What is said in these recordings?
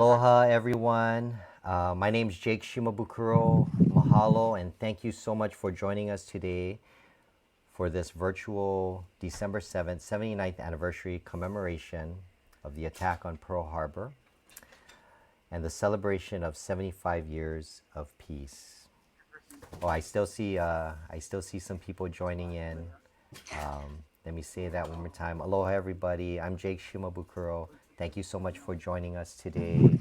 Aloha, everyone. My name is Jake Shimabukuro. Mahalo, and thank you so much for joining us today for this virtual December 7th, 79th anniversary commemoration of the attack on Pearl Harbor and the celebration of 75 years of peace. Oh, I still see some people joining in. Let me say that one more time. Aloha, everybody. I'm Jake Shimabukuro. Thank you so much for joining us today.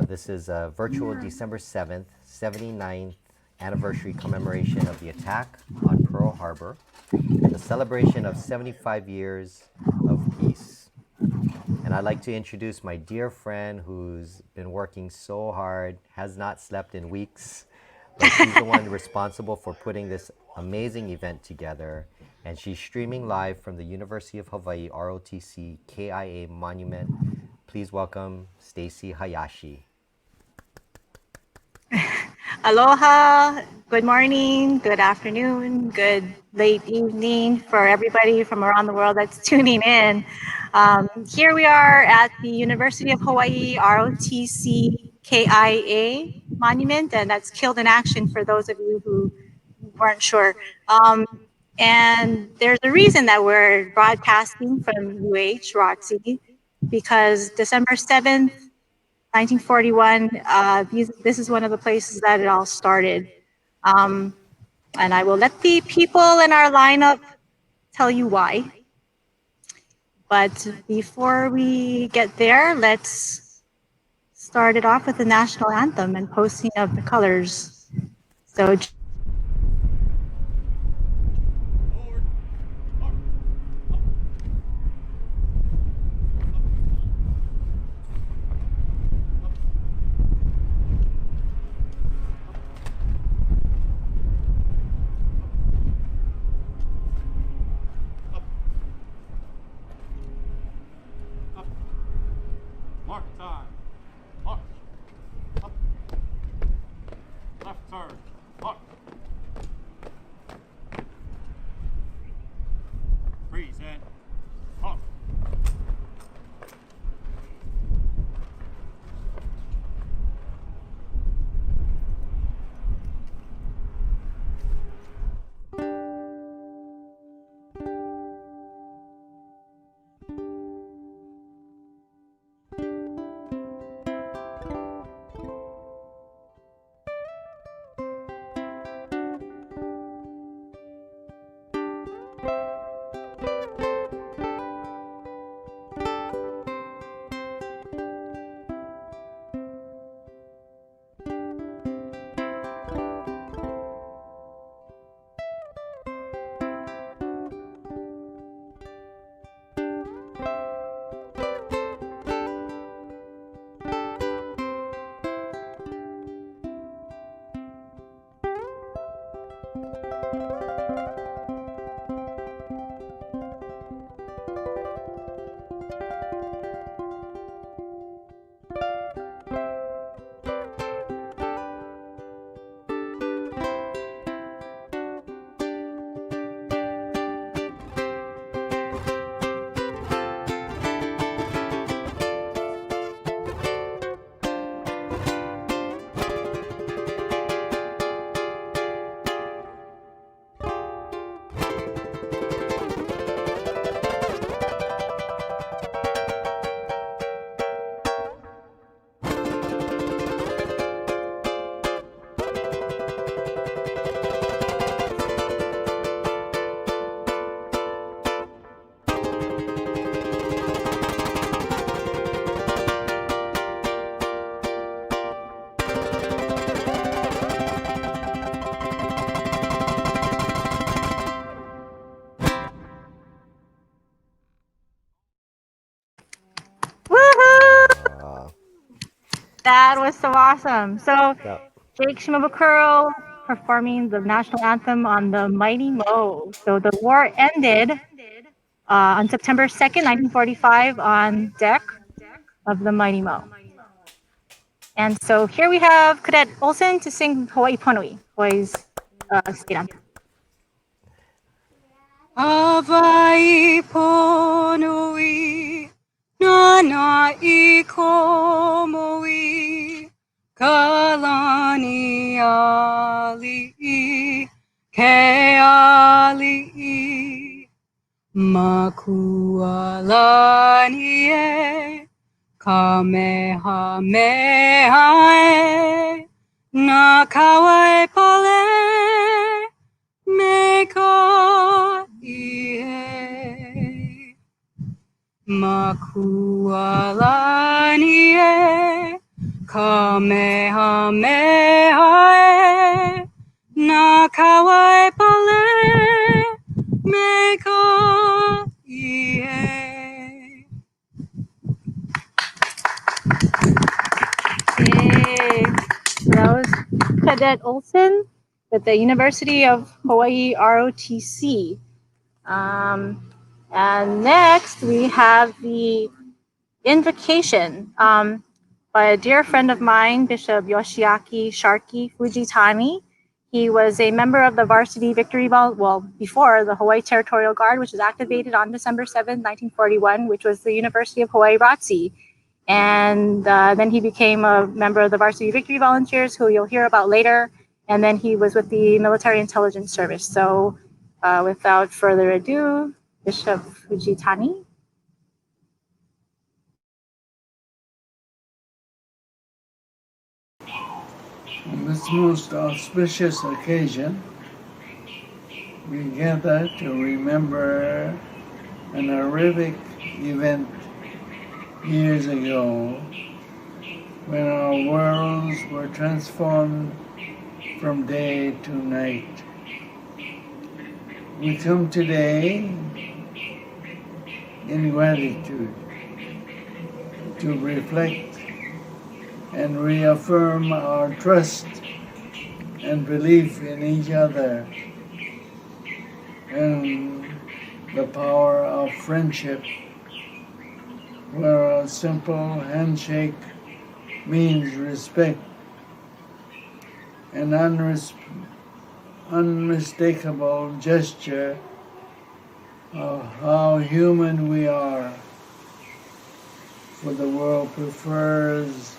This is a virtual December 7th, 79th anniversary commemoration of the attack on Pearl Harbor and the celebration of 75 years of peace. And I'd like to introduce my dear friend who's been working so hard, has not slept in weeks, but she's the one responsible for putting this amazing event together. And she's streaming live from the University of Hawaii ROTC KIA Monument. Please welcome Stacy Hayashi. Aloha, good morning, good afternoon, good late evening for everybody from around the world that's tuning in. Here we are at the University of Hawaii ROTC KIA Monument, and that's Killed in Action for those of you who weren't sure. And there's a reason that we're broadcasting from ROTC, because December 7th, 1941, this is one of the places that it all started. And I will let the people in our lineup tell you why. But before we get there, let's start it off with the national anthem and posting of the colors. So that was so awesome. So Jake Shimabukuro performing the national anthem on the Mighty Mo. So the war ended on September 2nd, 1945 on deck of the Mighty Mo. And so here we have Cadet Olsen to sing Hawaii Pono'i, Hawaii's state anthem. Hawaii Pono'i, no Lanai komoi kalani ali ke ali makualani e kamehameha e na kawae pale me ka ie makualani e kamehameha e na kawae pale me ka ie. Yay. That was Cadet Olson with the University of Hawaii ROTC. And next we have the Invocation by a dear friend of mine, Bishop Yoshiaki Sharky Fujitani. He was a member of the Varsity Victory Ball, well, before the Hawaii Territorial Guard, which was activated on December 7, 1941, which was the University of Hawaii ROTC. And then he became a member of the Varsity Victory Volunteers, who you'll hear about later. And then he was with the Military Intelligence Service. So without further ado, Bishop Fujitani. On this most auspicious occasion, we gather to remember an horrific event years ago when our worlds were transformed from day to night. We come today in gratitude to reflect and reaffirm our trust and belief in each other and the power of friendship, where a simple handshake means respect, an unmistakable gesture of how human we are, for the world prefers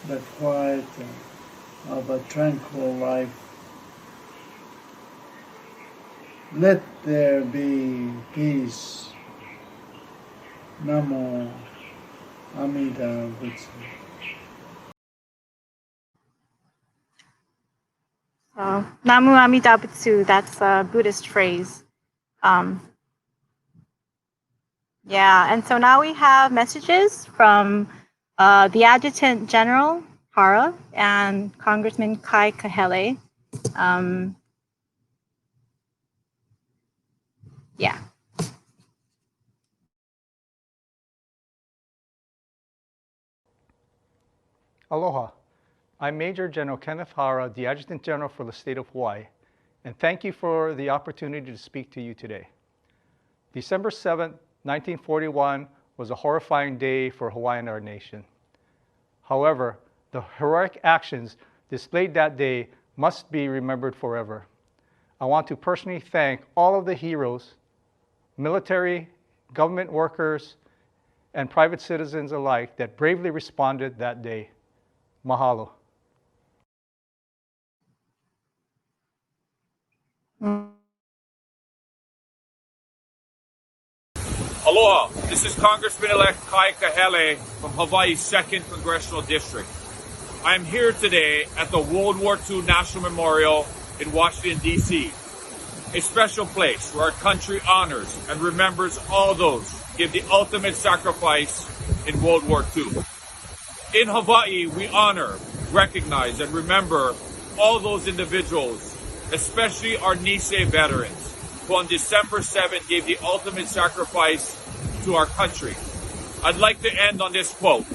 the quiet of a tranquil life. Let there be peace. Namo Amida Butsu. Namu Amida Butsu, that's a Buddhist phrase. Yeah, and so now we have messages from the Adjutant General, Hara, and Congressman Kai Kahele. Yeah. Aloha. I'm Major General Kenneth Hara, the Adjutant General for the state of Hawaii, and thank you for the opportunity to speak to you today. December 7th, 1941 was a horrifying day for Hawaii and our nation. However, the heroic actions displayed that day must be remembered forever. I want to personally thank all of the heroes, military, government workers, and private citizens alike that bravely responded that day. Mahalo. Aloha, this is Congressman-elect Kai Kahele from Hawaii's 2nd Congressional District. I am here today at the World War II National Memorial in Washington, D.C., a special place where our country honors and remembers all those who give the ultimate sacrifice in World War II. In Hawaii, we honor, recognize, and remember all those individuals, especially our Nisei veterans, who on December 7th gave the ultimate sacrifice to our country. I'd like to end on this quote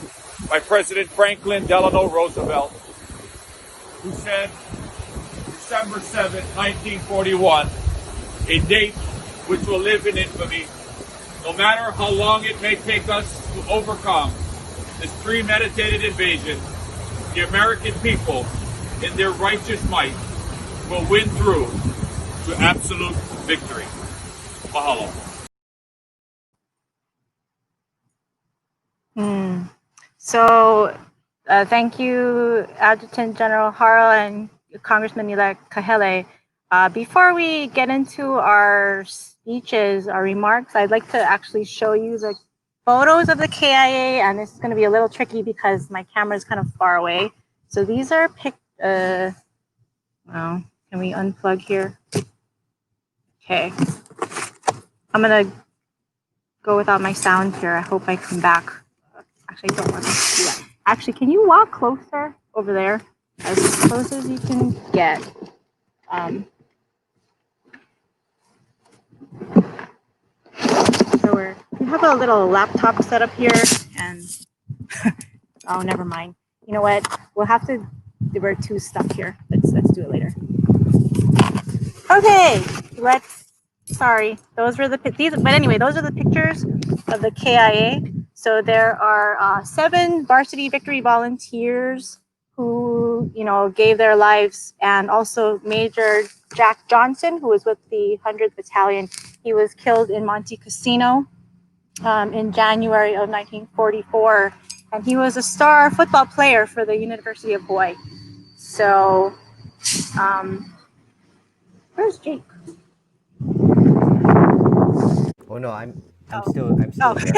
by President Franklin Delano Roosevelt, who said, December 7th, 1941, a date which will live in infamy, no matter how long it may take us to overcome this premeditated invasion. The American people, in their righteous might, will win through to absolute victory. Mahalo. So thank you, Adjutant General Hara and Congressman-elect Kahele. Before we get into our speeches, our remarks, I'd like to actually show you the photos of the KIA, and this is going to be a little tricky because my camera is kind of far away. So these are well, can we unplug here? Okay. I'm going to go without my sound here. I hope I come back. Actually, I don't want to do that. Actually, can you walk closer over there? As close as you can get. So we have a little laptop set up here, and oh, never mind. You know what? We'll have to. We're too stuck here. Let's do it later. Okay, Sorry, those were these. But anyway, those are the pictures of the KIA. So there are 7 varsity victory volunteers who, gave their lives, and also Major Jack Johnson, who was with the 100th Battalion. He was killed in Monte Cassino in January of 1944, and he was a star football player for the University of Hawaii. So, where's Jake? Oh no, I'm Oh. still Oh, here.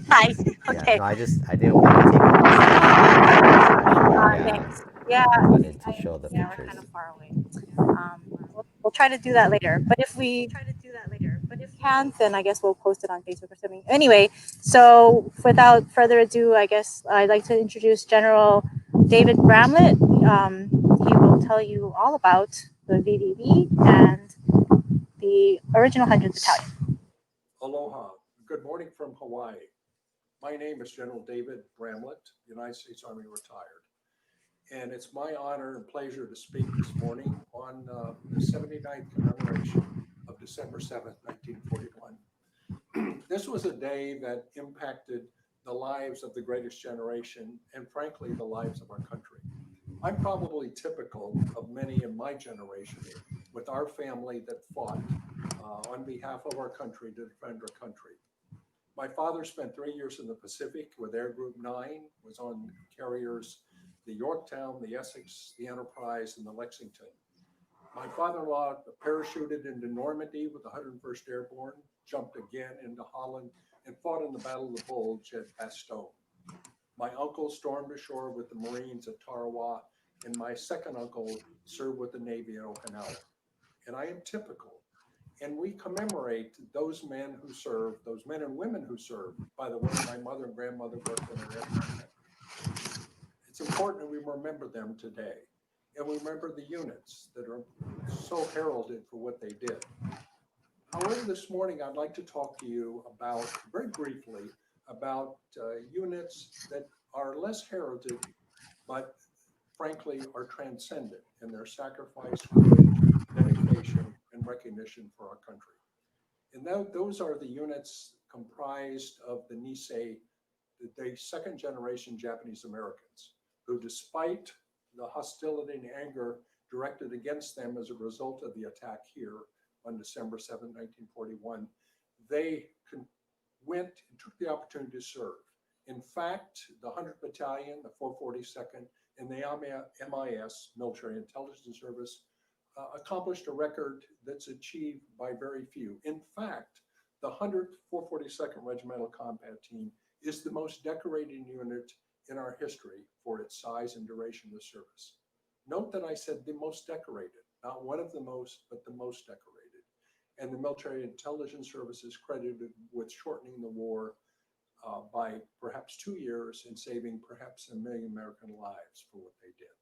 hi. Yeah, Okay. no, I didn't want to take up the session. Thanks. Yeah, I wanted to show the we're pictures. kind of far away. We'll try to do that later. But if we can't, then I guess we'll post it on Facebook or something. Anyway, so without further ado, I guess I'd like to introduce General David Bramlett. He will tell you all about the VDV and the original 100th Battalion. Aloha. Good morning from Hawaii. My name is General David Bramlett, United States Army retired. And it's my honor and pleasure to speak this morning on the 79th commemoration of December 7th, 1941. This was a day that impacted the lives of the greatest generation and frankly, the lives of our country. I'm probably typical of many in my generation with our family that fought on behalf of our country to defend our country. My father spent 3 years in the Pacific with Air Group 9, was on carriers the Yorktown, the Essex, the Enterprise, and the Lexington. My father-in-law parachuted into Normandy with the 101st Airborne, jumped again into Holland, and fought in the Battle of the Bulge at Bastogne. My uncle stormed ashore with the Marines at Tarawa, and my second uncle served with the Navy at Okinawa. And I am typical. And we commemorate those men who served, those men and women who served. By the way, my mother and grandmother worked in our aircraft. It's important that we remember them today. And we remember the units that are so heralded for what they did. However, this morning, I'd like to talk to you about, very briefly, about units that are less heralded, but frankly, are transcendent in their sacrifice, courage, dedication, and recognition for our country. And those are the units comprised of the Nisei, the second generation Japanese Americans, who despite the hostility and anger directed against them as a result of the attack here on December 7, 1941, they went and took the opportunity to serve. In fact, the 100th Battalion, the 442nd, and the MIS, Military Intelligence Service, accomplished a record that's achieved by very few. In fact, the 100th 442nd Regimental Combat Team is the most decorated unit in our history for its size and duration of service. Note that I said the most decorated, not one of the most, but the most decorated. And the Military Intelligence Service is credited with shortening the war by perhaps 2 years and saving perhaps 1 million American lives for what they did.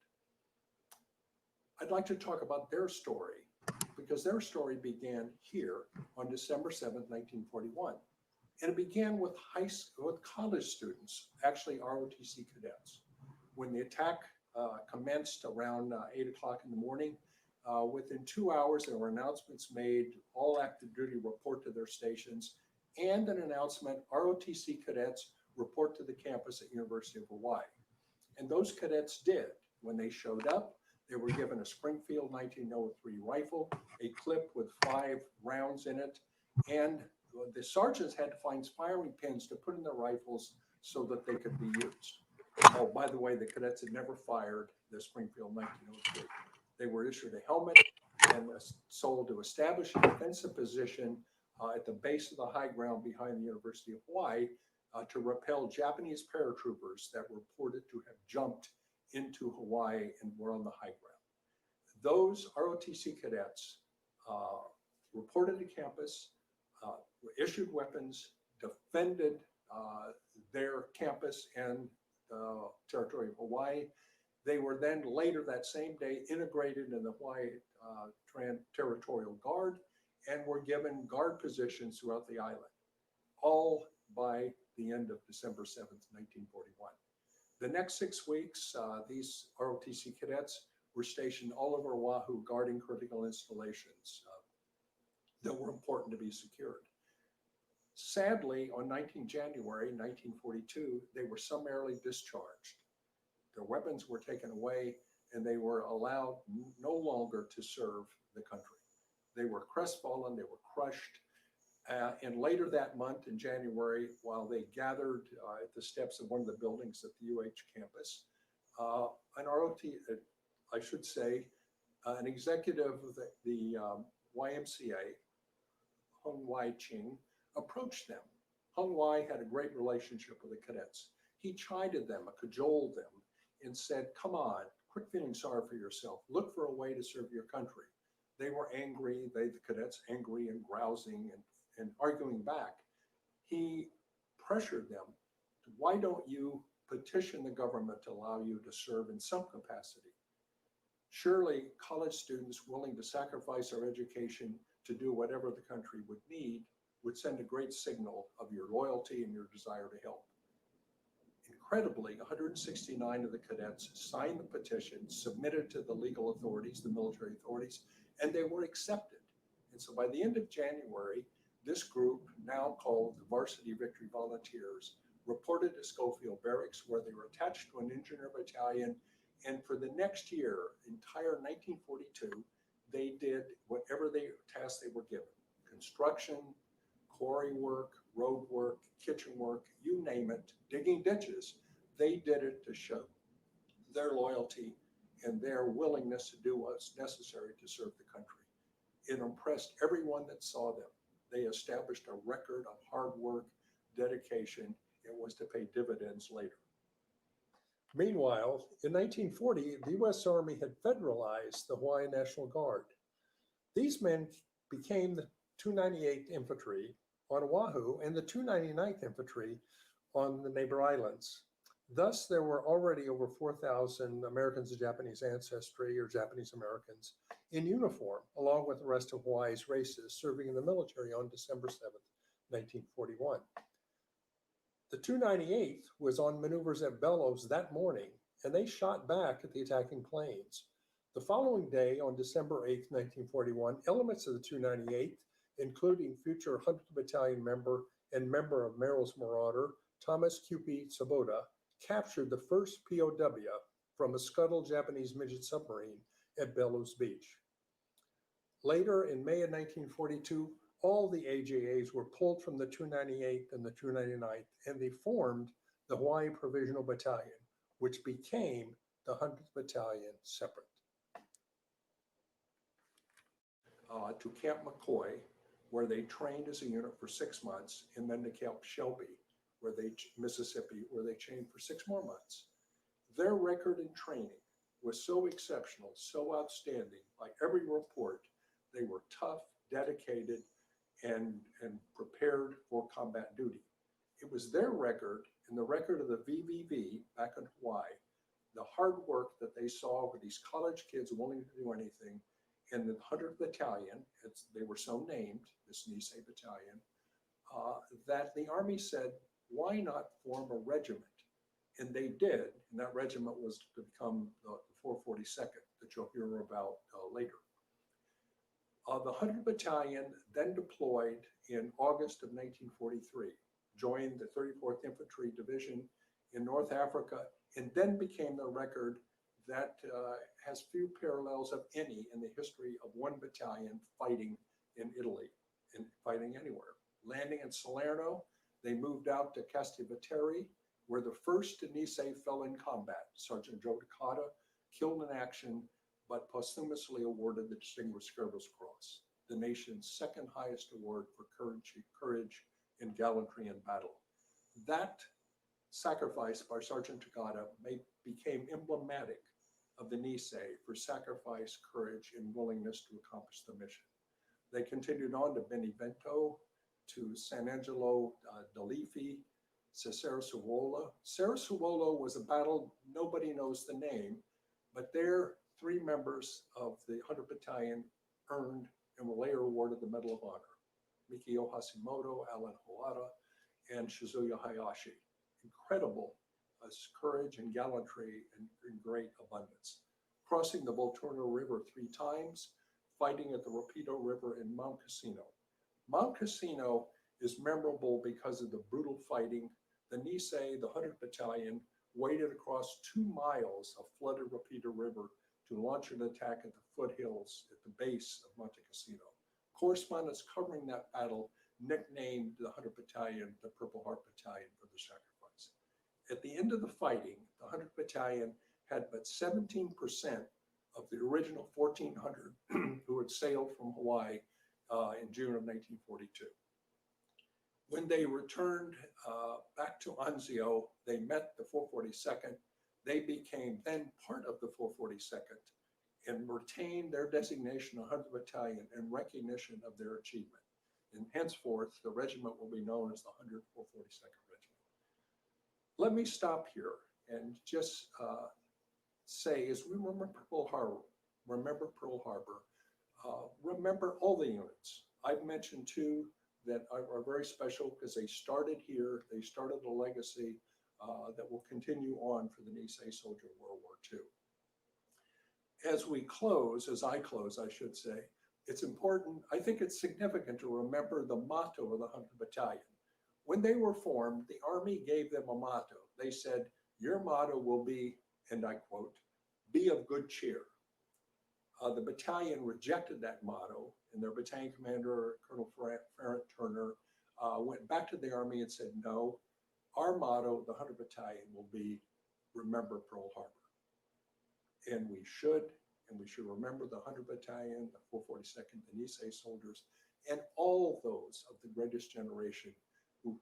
I'd like to talk about their story because their story began here on December 7th, 1941. And it began with college students, actually ROTC cadets. When the attack commenced around 8 o'clock in the morning, within 2 hours, there were announcements made, all active duty report to their stations, and an announcement, ROTC cadets report to the campus at University of Hawaii. And those cadets did. When they showed up, they were given a Springfield 1903 rifle, a clip with 5 rounds in it, and the sergeants had to find firing pins to put in their rifles so that they could be used. Oh, by the way, the cadets had never fired the Springfield 1903. They were issued a helmet and sold to establish a defensive position at the base of the high ground behind the University of Hawaii to repel Japanese paratroopers that were reported to have jumped into Hawaii and were on the high ground. Those ROTC cadets reported to campus, issued weapons, defended their campus and the territory of Hawaii. They were then later that same day integrated in the Hawaii Territorial Guard and were given guard positions throughout the island, all by the end of December 7th, 1941. The next 6 weeks, these ROTC cadets were stationed all over Oahu guarding critical installations that were important to be secured. Sadly, on 19 January 1942, they were summarily discharged. Their weapons were taken away and they were allowed no longer to serve the country. They were crestfallen, they were crushed. And later that month in January, while they gathered at the steps of one of the buildings at the UH campus, an ROT, I should say, an executive of the YMCA, Hung Wai Ching, approached them. Hung Wai had a great relationship with the cadets. He chided them, cajoled them, and said, come on, quit feeling sorry for yourself. Look for a way to serve your country. They were angry, the cadets angry and grousing and arguing back. He pressured them, why don't you petition the government to allow you to serve in some capacity? Surely college students willing to sacrifice their education to do whatever the country would need would send a great signal of your loyalty and your desire to help. Incredibly, 169 of the cadets signed the petition, submitted to the legal authorities, the military authorities, and they were accepted. And so by the end of January, this group, now called the Varsity Victory Volunteers, reported to Schofield Barracks, where they were attached to an engineer battalion. And for the next year, entire 1942, they did whatever task they were given: construction, quarry work, road work, kitchen work, you name it, digging ditches. They did it to show their loyalty and their willingness to do what's necessary to serve the country. It impressed everyone that saw them. They established a record of hard work, dedication, and was to pay dividends later. Meanwhile, in 1940, the U.S. Army had federalized the Hawaiian National Guard. These men became the 298th Infantry on Oahu and the 299th Infantry on the neighbor islands. Thus, there were already over 4,000 Americans of Japanese ancestry or Japanese Americans in uniform, along with the rest of Hawaii's races, serving in the military on December 7th, 1941. The 298th was on maneuvers at Bellows that morning, and they shot back at the attacking planes. The following day, on December 8th, 1941, elements of the 298th, including future 100th Battalion member and member of Merrill's Marauder, Thomas Kewpie Tsuboda, captured the first POW from a scuttled Japanese midget submarine at Bellows Beach. Later, in May of 1942, all the AJAs were pulled from the 298th and the 299th, and they formed the Hawaii Provisional Battalion, which became the 100th Battalion separate. To Camp McCoy, where they trained as a unit for 6 months, and then to Camp Shelby, Mississippi, where they trained for 6 more months. Their record in training was so exceptional, so outstanding. By every report, they were tough, dedicated, and prepared for combat duty. It was their record and the record of the VVV back in Hawaii, the hard work that they saw with these college kids willing to do anything, and the 100th Battalion, they were so named, this Nisei Battalion, that the Army said, why not form a regiment? And they did, and that regiment was to become the 442nd that you'll hear about later. The 100th Battalion then deployed in August of 1943, joined the 34th Infantry Division in North Africa, and then became the record that has few parallels of any in the history of one battalion fighting in Italy and fighting anywhere. Landing in Salerno, they moved out to Castiglione, where the first Nisei fell in combat. Sergeant Joe Takata killed in action, but posthumously awarded the Distinguished Service Cross, the nation's second highest award for courage and gallantry in battle. That sacrifice by Sergeant Takata became emblematic of the Nisei for sacrifice, courage, and willingness to accomplish the mission. They continued on to Benevento, to San Angelo d'Alifi, to Sarasuola. Sarasuola was a battle, nobody knows the name, but there 3 members of the 100 Battalion earned and were later awarded the Medal of Honor. Mikio Hashimoto, Alan Hoada, and Shizuya Hayashi. Incredible courage and gallantry in great abundance. Crossing the Volturno River 3 times, fighting at the Rapido River in Mount Cassino. Mount Cassino is memorable because of the brutal fighting. The Nisei, the 100th Battalion, waded across 2 miles of flooded Rapido River to launch an attack at the foothills at the base of Monte Cassino. Correspondents covering that battle nicknamed the 100th Battalion the Purple Heart Battalion for the sacrifice. At the end of the fighting, the 100th Battalion had but 17% of the original 1,400 who had sailed from Hawaii in June of 1942. When they returned back to Anzio, they met the 442nd. They became then part of the 442nd and retained their designation 100th Battalion in recognition of their achievement. And henceforth, the regiment will be known as the 100th 442nd Regiment. Let me stop here and just say, as we remember Pearl Harbor, remember all the units. I've mentioned 2 that are very special because they started here. They started a legacy that will continue on for the Nisei soldier in World War II. As we close, as I close, I should say, it's important, I think it's significant to remember the motto of the 100th Battalion. When they were formed, the Army gave them a motto. They said, your motto will be, and I quote, be of good cheer. The battalion rejected that motto, and their battalion commander, Colonel Ferrant Turner, went back to the Army and said, no, our motto, the 100th Battalion, will be remember Pearl Harbor. And we should remember the 100th Battalion, the 442nd, the Nisei soldiers, and all those of the greatest generation who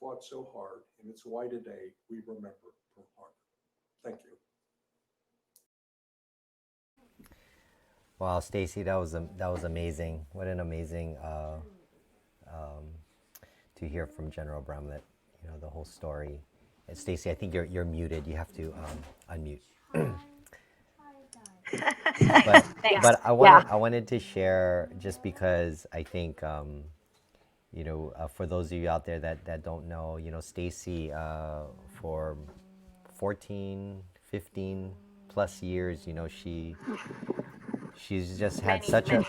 fought so hard. And it's why today we remember Pearl Harbor. Thank you. Wow, Stacy, that was amazing. What an amazing to hear from General Bramlett. You know, the whole story. And Stacy, I think you're muted. You have to unmute. but I wanted to share, just because I think for those of you out there that don't know, Stacy for 14, 15 plus years, she's just had such a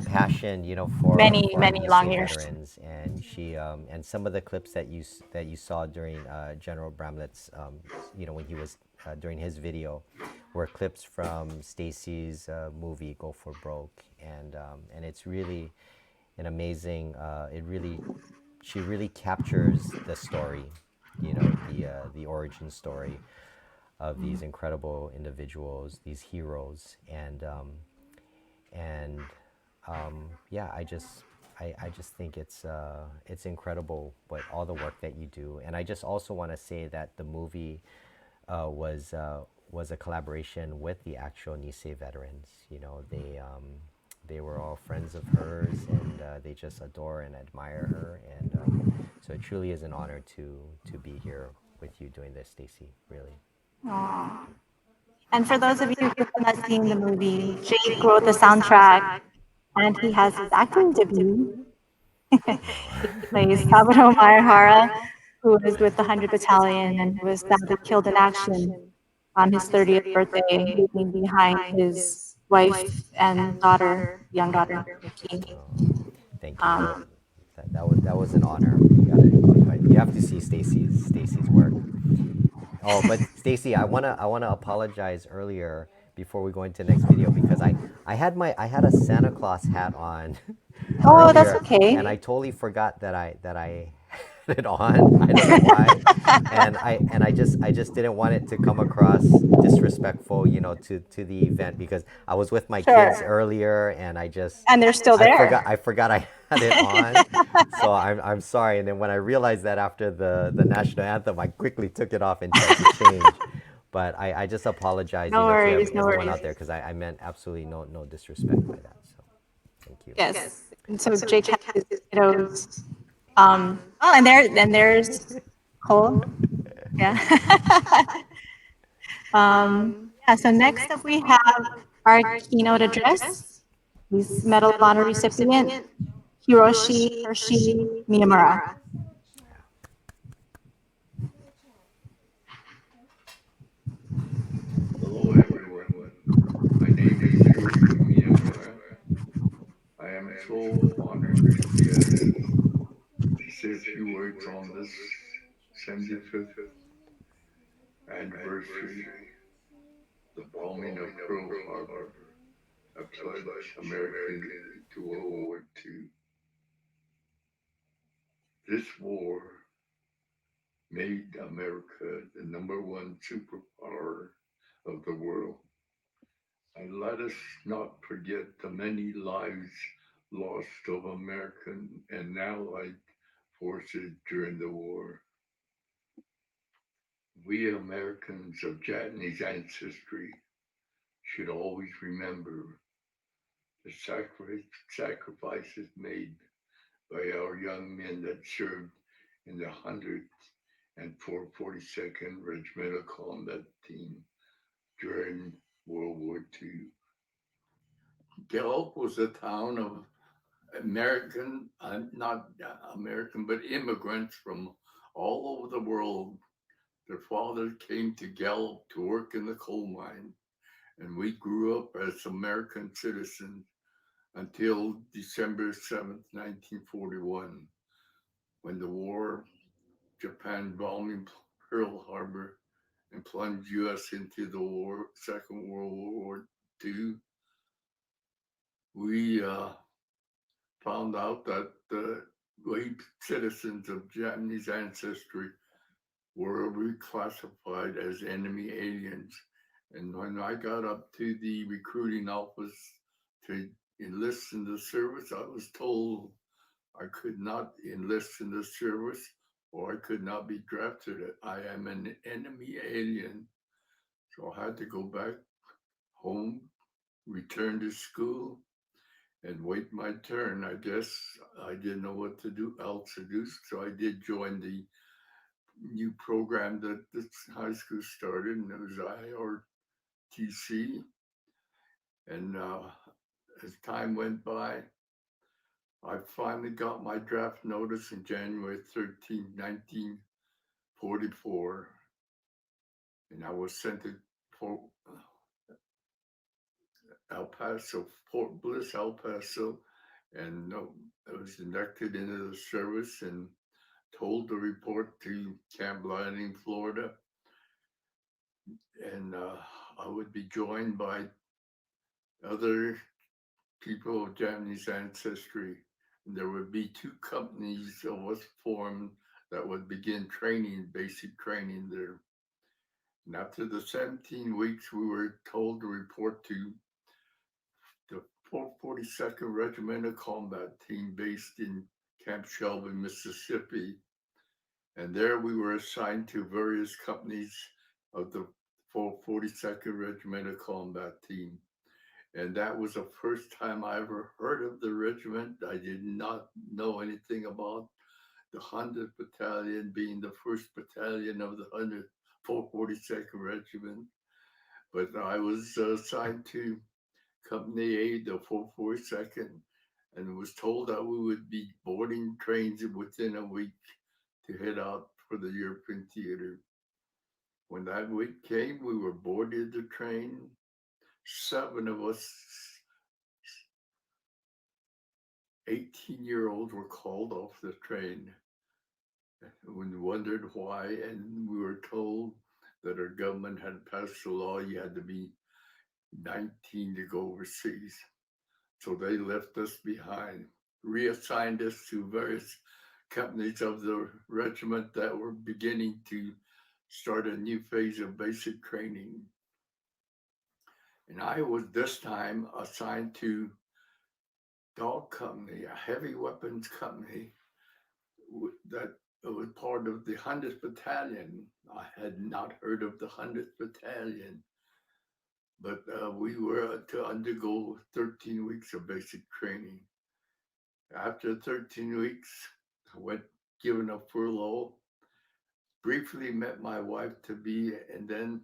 passion, for many long Nisei years. veterans, and she and some of the clips that you saw during General Bramlett's, when he was during his video, were clips from Stacy's movie Go for Broke, and it's really an amazing. She really captures the story, the origin story of these incredible individuals, these heroes, and I just think it's incredible all the work that you do. And I just also want to say that the movie was a collaboration with the actual Nisei veterans. They were all friends of hers, and they just adore and admire her. And so it truly is an honor to be here with you doing this, Stacy. Really. Aww. And for those of you who have not seen the movie, Jake wrote the soundtrack, and he has his acting debut. He plays Saburo Maehara, who is with the 100th Battalion and was sadly killed in action on his 30th birthday, leaving behind his wife and daughter, young daughter, Nikki. Thank you. That was an honor. You have to see Stacy's work. Oh, but Stacy, I wanna apologize earlier before we go into the next video, because I had a Santa Claus hat on. Oh, earlier, that's okay. And I totally forgot that I had it on. I don't know why, and I just didn't want it to come across disrespectful, to the event because I was with my kids Sure. earlier, and And they're still there. I forgot I had it on, so I'm sorry. And then when I realized that after the national anthem, I quickly took it off and tried to change. But I just apologize, No to worries, no everyone worries. out there because I meant absolutely no disrespect by that. So thank you. Yes. And so Jake has his kiddos. Oh, and there's Cole. Yeah. Yeah. So next up we have our keynote address. He's Medal of Honor recipient Hiroshi Hershey Miyamura. Hello, everyone. My name is Hiroshi Miyamura. I am so honored to be asked to say a few words on this 75th anniversary, the bombing of Pearl Harbor, a plunged America into World War II. This war made America the #1 superpower of the world. And let us not forget the many lives lost of American and Allied forces during the war. We Americans of Japanese ancestry should always remember the sacrifices made by our young men that served in the 100th and 442nd Regimental Combat Team during World War II. Gallup was a town of American, not American, but immigrants from all over the world. Their fathers came to Gallup to work in the coal mine, and we grew up as American citizens until December 7th, 1941, when the war, Japan bombing Pearl Harbor and plunged U.S. into the Second World War II. We found out that we citizens of Japanese ancestry were reclassified as enemy aliens. And when I got up to the recruiting office to enlist in the service, I was told I could not enlist in the service or I could not be drafted. I am an enemy alien. So I had to go back home, return to school, and wait my turn. I guess I didn't know what else to do, so I did join the new program that this high school started, and it was IRTC. And as time went by, I finally got my draft notice in January 13, 1944, and I was sent to Fort El Paso, Fort Bliss, El Paso, and I was inducted into the service and told to report to Camp Landing, Florida. And I would be joined by other people of Japanese ancestry. And there would be 2 companies that was formed that would begin basic training there. And after the 17 weeks, we were told to report to the 442nd Regimental Combat Team based in Camp Shelby, Mississippi. And there we were assigned to various companies of the 442nd Regimental Combat Team. And that was the first time I ever heard of the regiment. I did not know anything about the 100th Battalion being the first battalion of the 442nd Regiment. But I was assigned to Company A, the 442nd, and was told that we would be boarding trains within a week to head out for the European theater. When that week came, we were boarded the train. 7 of us 18-year-olds were called off the train. We wondered why, and we were told that our government had passed a law you had to be 19 to go overseas. So they left us behind, reassigned us to various companies of the regiment that were beginning to start a new phase of basic training. And I was this time assigned to Dog Company, a heavy weapons company that was part of the 100th Battalion. I had not heard of the 100th Battalion, but we were to undergo 13 weeks of basic training. After 13 weeks, I went given a furlough, briefly met my wife to be, and then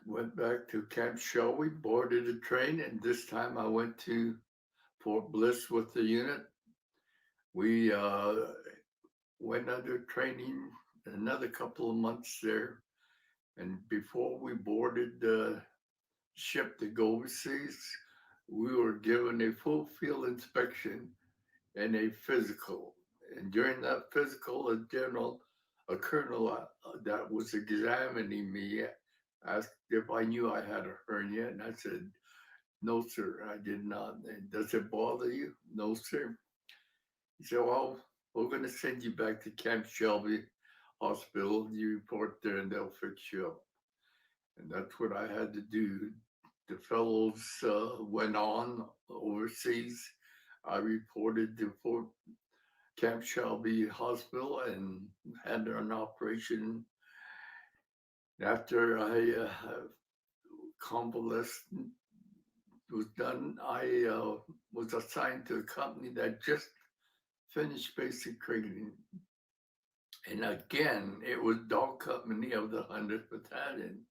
went back to Camp Shelby, boarded a train, and this time I went to Fort Bliss with the unit. We went under training another couple of months there, and before we boarded the ship to go overseas, we were given a full field inspection and a physical. And during that physical, a colonel that was examining me asked if I knew I had a hernia, and I said, "No, sir, I did not." And does it bother you? "No, sir." He said, "Well, we're going to send you back to Camp Shelby Hospital. You report there and they'll fix you up." And that's what I had to do. The fellows went on overseas. I reported to Camp Shelby Hospital and had an operation. After I convalesced was done, I was assigned to a company that just finished basic training. And again, it was Dog Company of the 100th Battalion.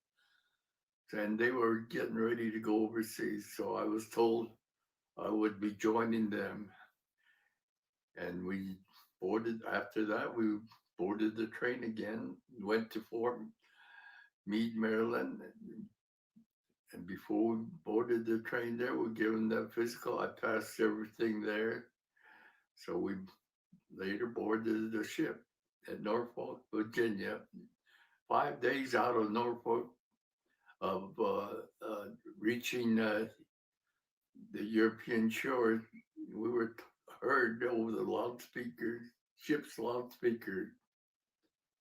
And they were getting ready to go overseas. So I was told I would be joining them. And we boarded, after that, we boarded the train again, went to Fort Meade, Maryland. And before we boarded the train there, we were given that physical. I passed everything there. So we later boarded the ship at Norfolk, Virginia. 5 days out of Norfolk, of reaching the European shore, we were heard over the loudspeakers, ship's loudspeakers,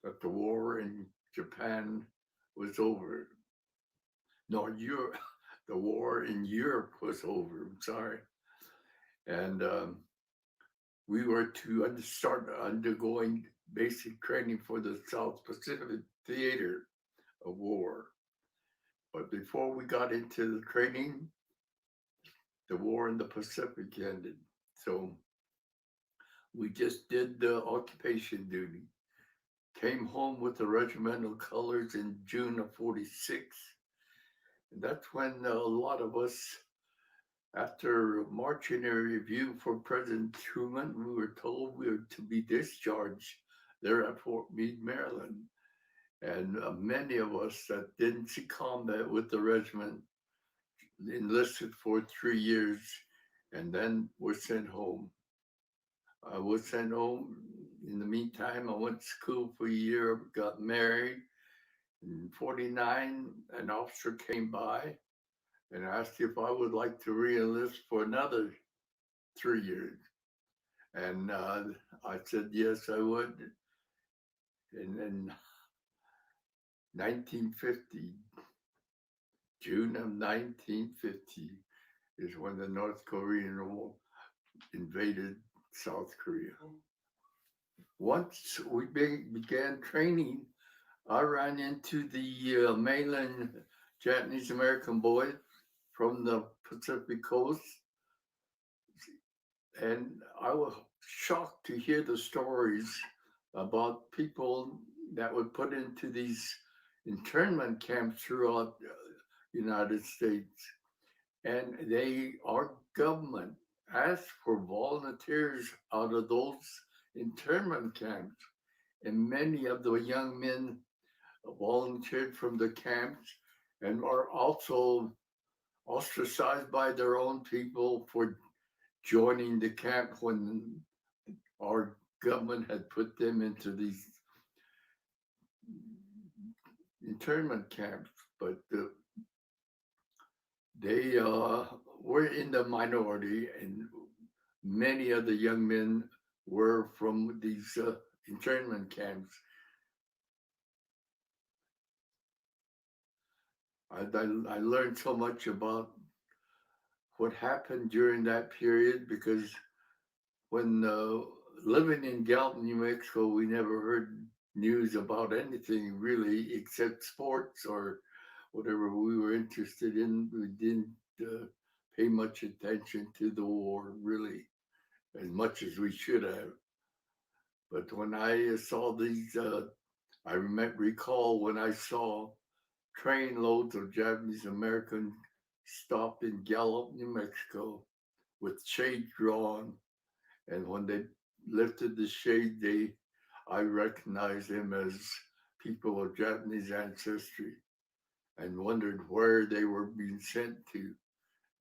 that the war in Japan was over. No, Europe, the war in Europe was over. I'm sorry. And we were to start undergoing basic training for the South Pacific Theater of War. But before we got into the training, the war in the Pacific ended. So we just did the occupation duty, came home with the regimental colors in June of 46. And that's when a lot of us, after marching a review for President Truman, we were told we were to be discharged there at Fort Meade, Maryland. And many of us that didn't see combat with the regiment enlisted for 3 years and then were sent home. I was sent home. In the meantime, I went to school for a year, got married. In 49, an officer came by and asked if I would like to re-enlist for another 3 years. And I said, yes, I would. And then 1950, June of 1950 is when the North Korean War invaded South Korea. Once we began training, I ran into the mainland Japanese American boys from the Pacific Coast. And I was shocked to hear the stories about people that were put into these internment camps throughout the United States. And our government asked for volunteers out of those internment camps. And many of the young men volunteered from the camps and are also ostracized by their own people for joining the camp when our government had put them into these internment camps. But they were in the minority, and many of the young men were from these internment camps. I learned so much about what happened during that period because when living in Galton, New Mexico, we never heard news about anything really except sports or whatever we were interested in. We didn't pay much attention to the war really as much as we should have. But when I saw these, I recall when I saw train loads of Japanese Americans stopped in Gallup, New Mexico, with shade drawn. And when they lifted the shade, I recognized them as people of Japanese ancestry and wondered where they were being sent to.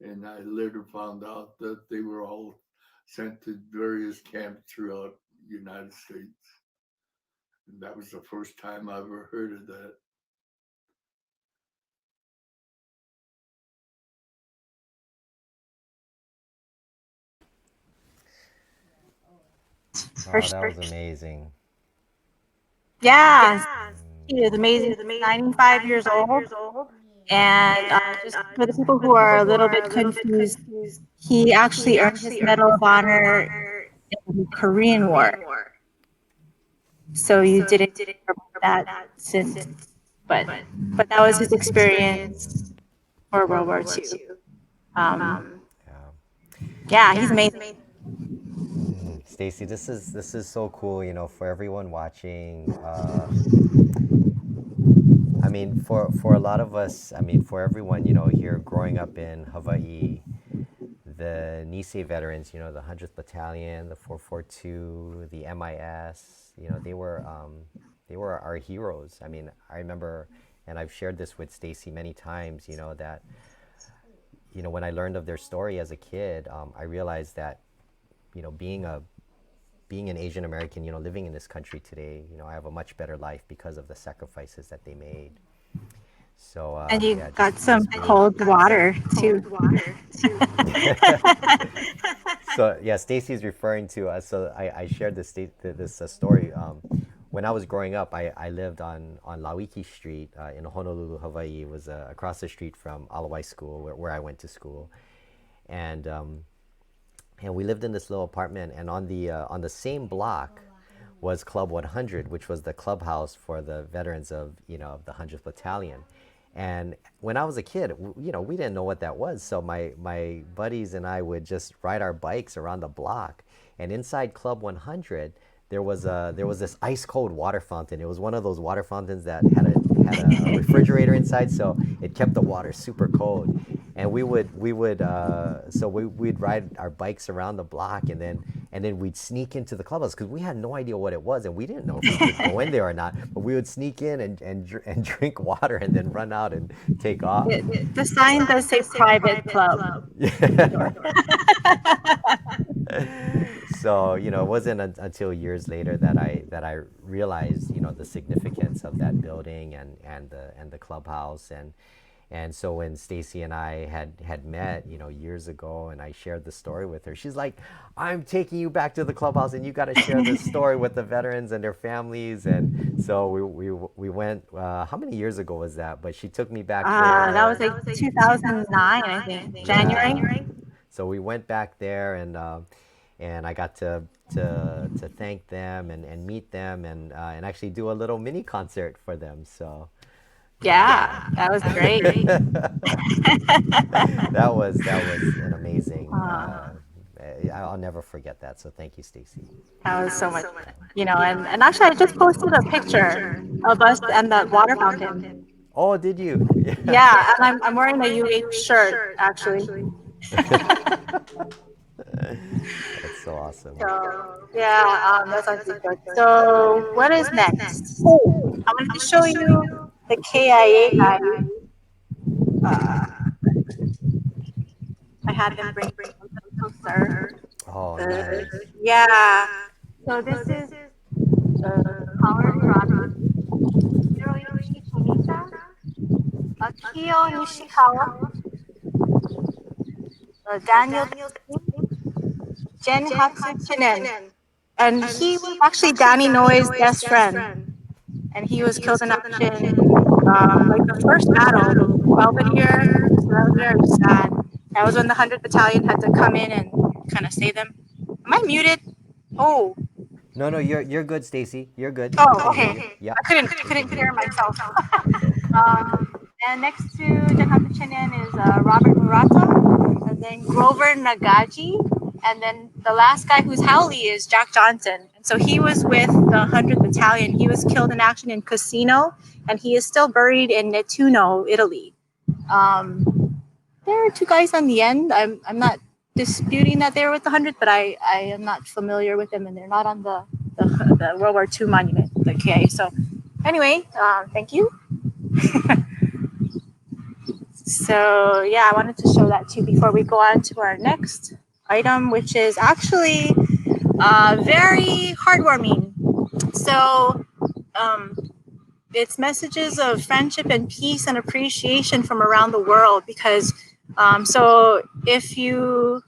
And I later found out that they were all sent to various camps throughout the United States. And that was the first time I ever heard of that. Oh, that was amazing. Yeah, he is amazing. 95 years old. And just for the people who are a little bit confused, he actually earned his Medal of Honor in the Korean War. So you didn't hear about that since, but that was his experience for World War II. Yeah, he's amazing. Stacy, this is so cool, for everyone watching. I mean, for a lot of us, I mean, for everyone, here growing up in Hawaii, the Nisei veterans, the 100th Battalion, the 442, the MIS, they were our heroes. I mean, I remember, and I've shared this with Stacy many times, that, when I learned of their story as a kid, I realized that, being an Asian American, living in this country today, I have a much better life because of the sacrifices that they made. So and you got some cold water too. So yeah, Stacy's referring to so I shared this story. When I was growing up, I lived on Lauiki Street in Honolulu, Hawaii. It was across the street from Alawai School, where I went to school, and we lived in this little apartment. And on the same block was Club 100, which was the clubhouse for the veterans of the 100th Battalion. And when I was a kid, we didn't know what that was. So my buddies and I would just ride our bikes around the block. And inside Club 100, there was this ice cold water fountain. It was one of those water fountains that had a refrigerator inside, so it kept the water super cold. And we'd ride our bikes around the block, and then we'd sneak into the clubhouse because we had no idea what it was, and we didn't know if we could go in there or not. But we would sneak in and drink water, and then run out and take off. The sign does say private club. So it wasn't until years later that I realized the significance of that building and the clubhouse. And so when Stacy and I had met, years ago, and I shared the story with her, she's like, "I'm taking you back to the clubhouse, and you got to share this story with the veterans and their families." And so we went. How many years ago was that? But she took me back there. That was like 2009, I think, January. So we went back there, and I got to thank them and meet them and actually do a little mini concert for them. So. Yeah, that was great. that was an amazing. I'll never forget that. So thank you, Stacy. That was so much, and actually I just posted a picture of us and that water fountain. Oh, did you? Yeah, and I'm wearing a UH shirt actually. That's so awesome. So yeah, that's actually good. So what is next? I'm going to show you the KIA guy. I had them bring them closer. Oh, nice. Yeah. So this is Colorado. Hiroyoshi Tomita, Akio Nishikawa, Daniel Jen Hatsuchinen, and he was actually Danny Noy's best friend, and he was killed in action. Like the first battle, Belvedere. So that was very sad. That was when the 100th Battalion had to come in and kind of save them. Am I muted? Oh, No, no, you're good, Stacy. You're good. We oh, can hear okay. you. Yeah, I couldn't we can hear hear you. myself. And next to Jakarta Chinen is Robert Murata, and then Grover Nagaji, and then the last guy who's Howley is Jack Johnson. And so he was with the 100th Battalion. He was killed in action in Cassino, and he is still buried in Nettuno, Italy. There are two guys on the end. I'm not disputing that they were with the 100th, but I am not familiar with them, and they're not on the World War II monument, the KA. So anyway, thank you. So yeah, I wanted to show that too before we go on to our next item, which is actually very heartwarming. So it's messages of friendship and peace and appreciation from around the world because so if you,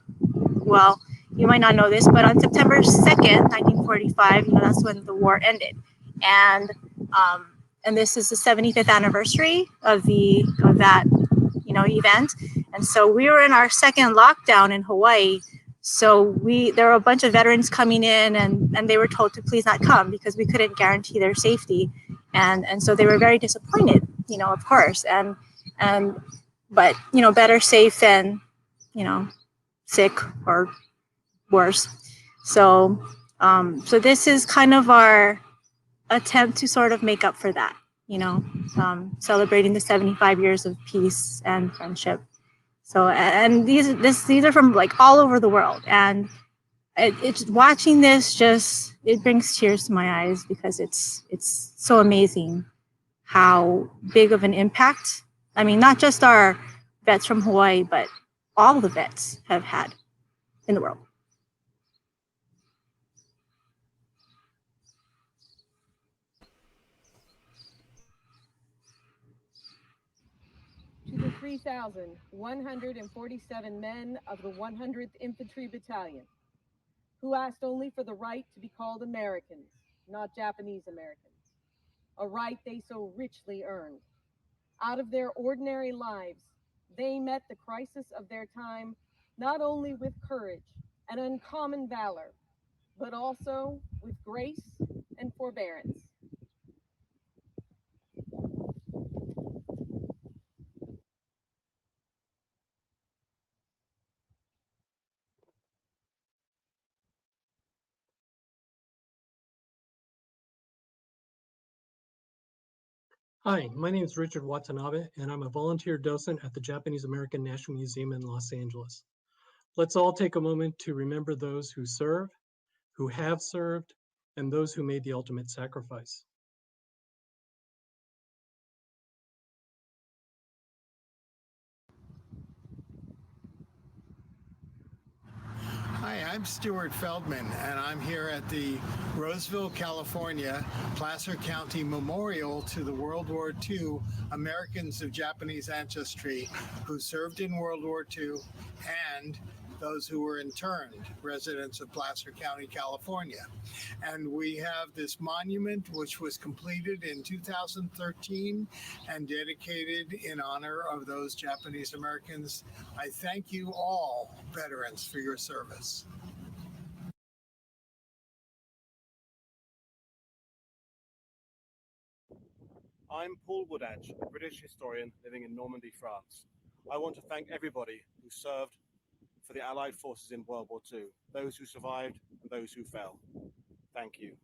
well, you might not know this, but on September 2nd, 1945, that's when the war ended. And this is the 75th anniversary of that event. And so we were in our second lockdown in Hawaii. So there were a bunch of veterans coming in, and they were told to please not come because we couldn't guarantee their safety. And so they were very disappointed, of course. But better safe than, sick or worse. So this is kind of our attempt to sort of make up for that, celebrating the 75 years of peace and friendship. So, and these are from like all over the world, and it's watching this it brings tears to my eyes because it's so amazing how big of an impact. I mean, not just our vets from Hawaii, but all the vets have had in the world. To the 3,147 men of the 100th Infantry Battalion, who asked only for the right to be called Americans, not Japanese Americans, a right they so richly earned. Out of their ordinary lives, they met the crisis of their time not only with courage and uncommon valor, but also with grace and forbearance. Hi, my name is Richard Watanabe, and I'm a volunteer docent at the Japanese American National Museum in Los Angeles. Let's all take a moment to remember those who serve, who have served, and those who made the ultimate sacrifice. Hi, I'm Stuart Feldman, and I'm here at the Roseville, California, Placer County Memorial to the World War II Americans of Japanese ancestry who served in World War II and those who were interned, residents of Placer County, California. And we have this monument which was completed in 2013 and dedicated in honor of those Japanese Americans. I thank you all, veterans, for your service. I'm Paul Woodadge, a British historian living in Normandy, France. I want to thank everybody who served for the Allied forces in World War II, those who survived and those who fell. Thank you.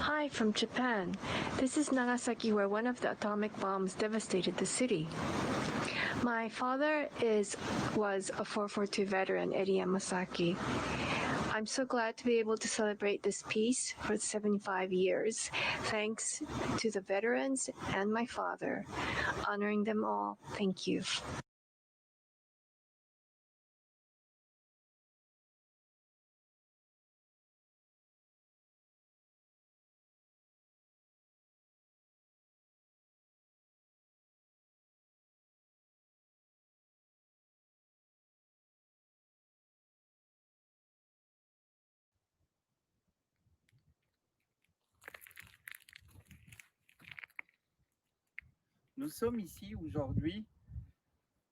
Hi from Japan. This is Nagasaki, where one of the atomic bombs devastated the city. My father was a 442 veteran, Eddie Yamasaki. I'm so glad to be able to celebrate this peace for 75 years, thanks to the veterans and my father. Honoring them all, thank you. Nous sommes ici aujourd'hui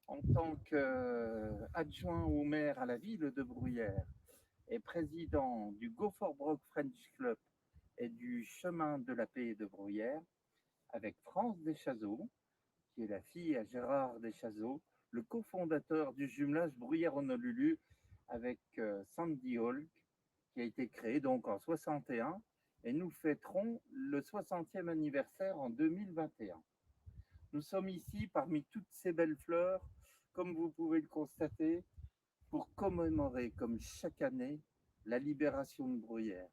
en tant qu'adjoint au maire à la ville de Bruyères et président du Go for Broke French Club et du Chemin de la Paix de Bruyères avec France Deschazeaux, qui est la fille à Gérard Deschazeaux, le cofondateur du jumelage Bruyères-Honolulu avec Sandy Hall, qui a été créé donc en 61, et nous fêterons le 60e anniversaire en 2021. Nous sommes ici parmi toutes ces belles fleurs, comme vous pouvez le constater, pour commémorer, comme chaque année, la libération de Bruyères,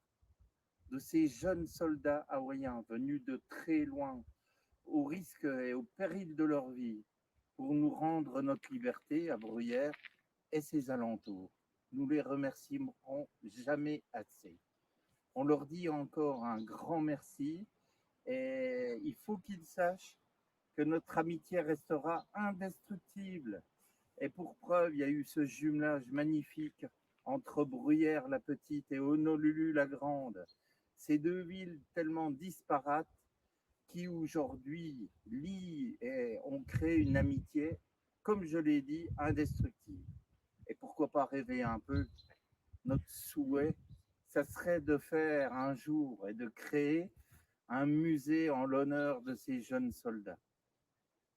de ces jeunes soldats hawaïens venus de très loin, au risque et au péril de leur vie, pour nous rendre notre liberté à Bruyères et ses alentours. Nous les remercierons jamais assez. On leur dit encore un grand merci et il faut qu'ils sachent que notre amitié restera indestructible. Et pour preuve, il y a eu ce jumelage magnifique entre Bruyères la petite et Honolulu la grande. Ces deux villes tellement disparates qui aujourd'hui lient et ont créé une amitié, comme je l'ai dit, indestructible. Et pourquoi pas rêver un peu? Notre souhait, ça serait de faire un jour et de créer un musée en l'honneur de ces jeunes soldats.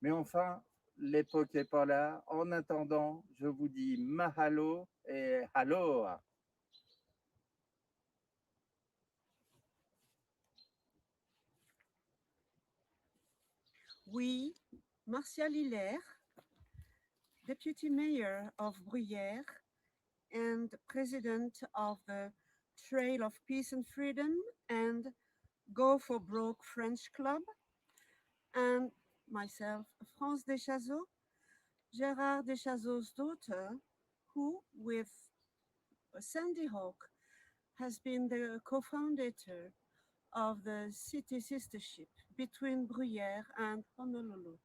Mais enfin, l'époque n'est pas là. En attendant, je vous dis mahalo et aloha. We, Martial Hilaire, Deputy Mayor of Bruyères and President of the Trail of Peace and Freedom and Go for Broke French Club, and myself, France Deschazeaux, Gérard Deschazeaux's daughter, who, with Sandy Hawk, has been the co-founder of the city sistership between Bruyères and Honolulu.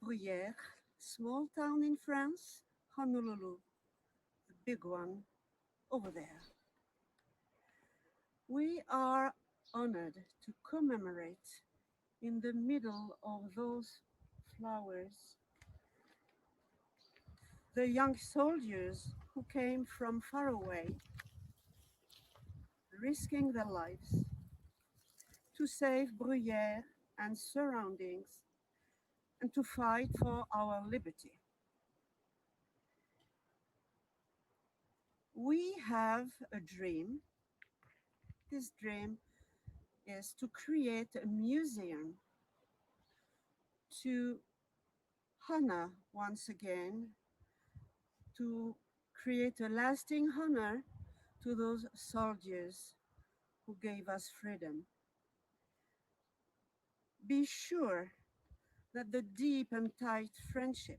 Bruyères, small town in France, Honolulu, the big one over there. We are honored to commemorate in the middle of those flowers the young soldiers who came from far away, risking their lives to save Bruyères and surroundings and to fight for our liberty. We have a dream. This dream is to create a museum to honor once again, to create a lasting honor to those soldiers who gave us freedom. Be sure that the deep and tight friendship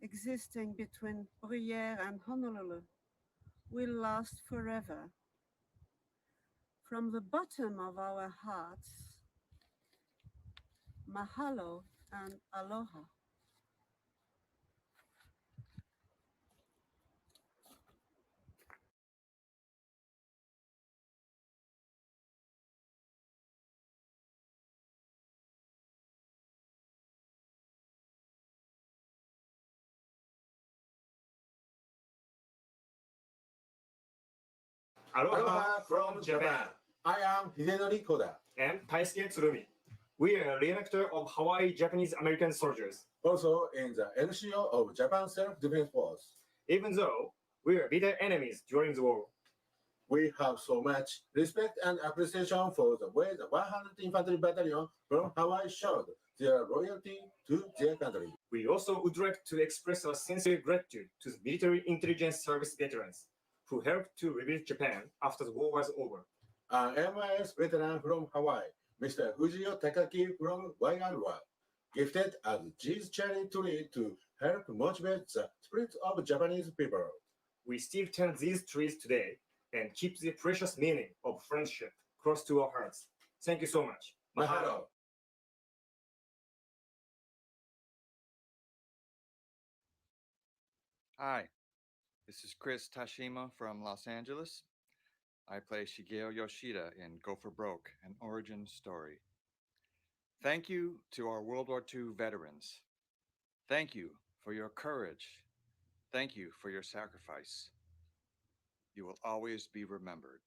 existing between Bruyères and Honolulu will last forever. From the bottom of our hearts, mahalo and aloha. Aloha from Japan. I am Hidenori Koda. And Taisuke Tsurumi. We are a reenactor of Hawaii Japanese American soldiers. Also in the NCO of Japan Self-Defense Force. Even though we were bitter enemies during the war. We have so much respect and appreciation for the way the 100th Infantry Battalion from Hawaii showed their loyalty to their country. We also would like to express our sincere gratitude to the military intelligence service veterans who helped to rebuild Japan after the war was over. An MIS veteran from Hawaii, Mr. Fujio Takaki from Waigawa, gifted us this cherry tree to help motivate the spirit of Japanese people. We still tend these trees today and keep the precious meaning of friendship close to our hearts. Thank you so much. Mahalo. Hi, this is Chris Tashima from Los Angeles. I play Shigeo Yoshida in Go for Broke, an origin story. Thank you to our World War II veterans. Thank you for your courage. Thank you for your sacrifice. You will always be remembered.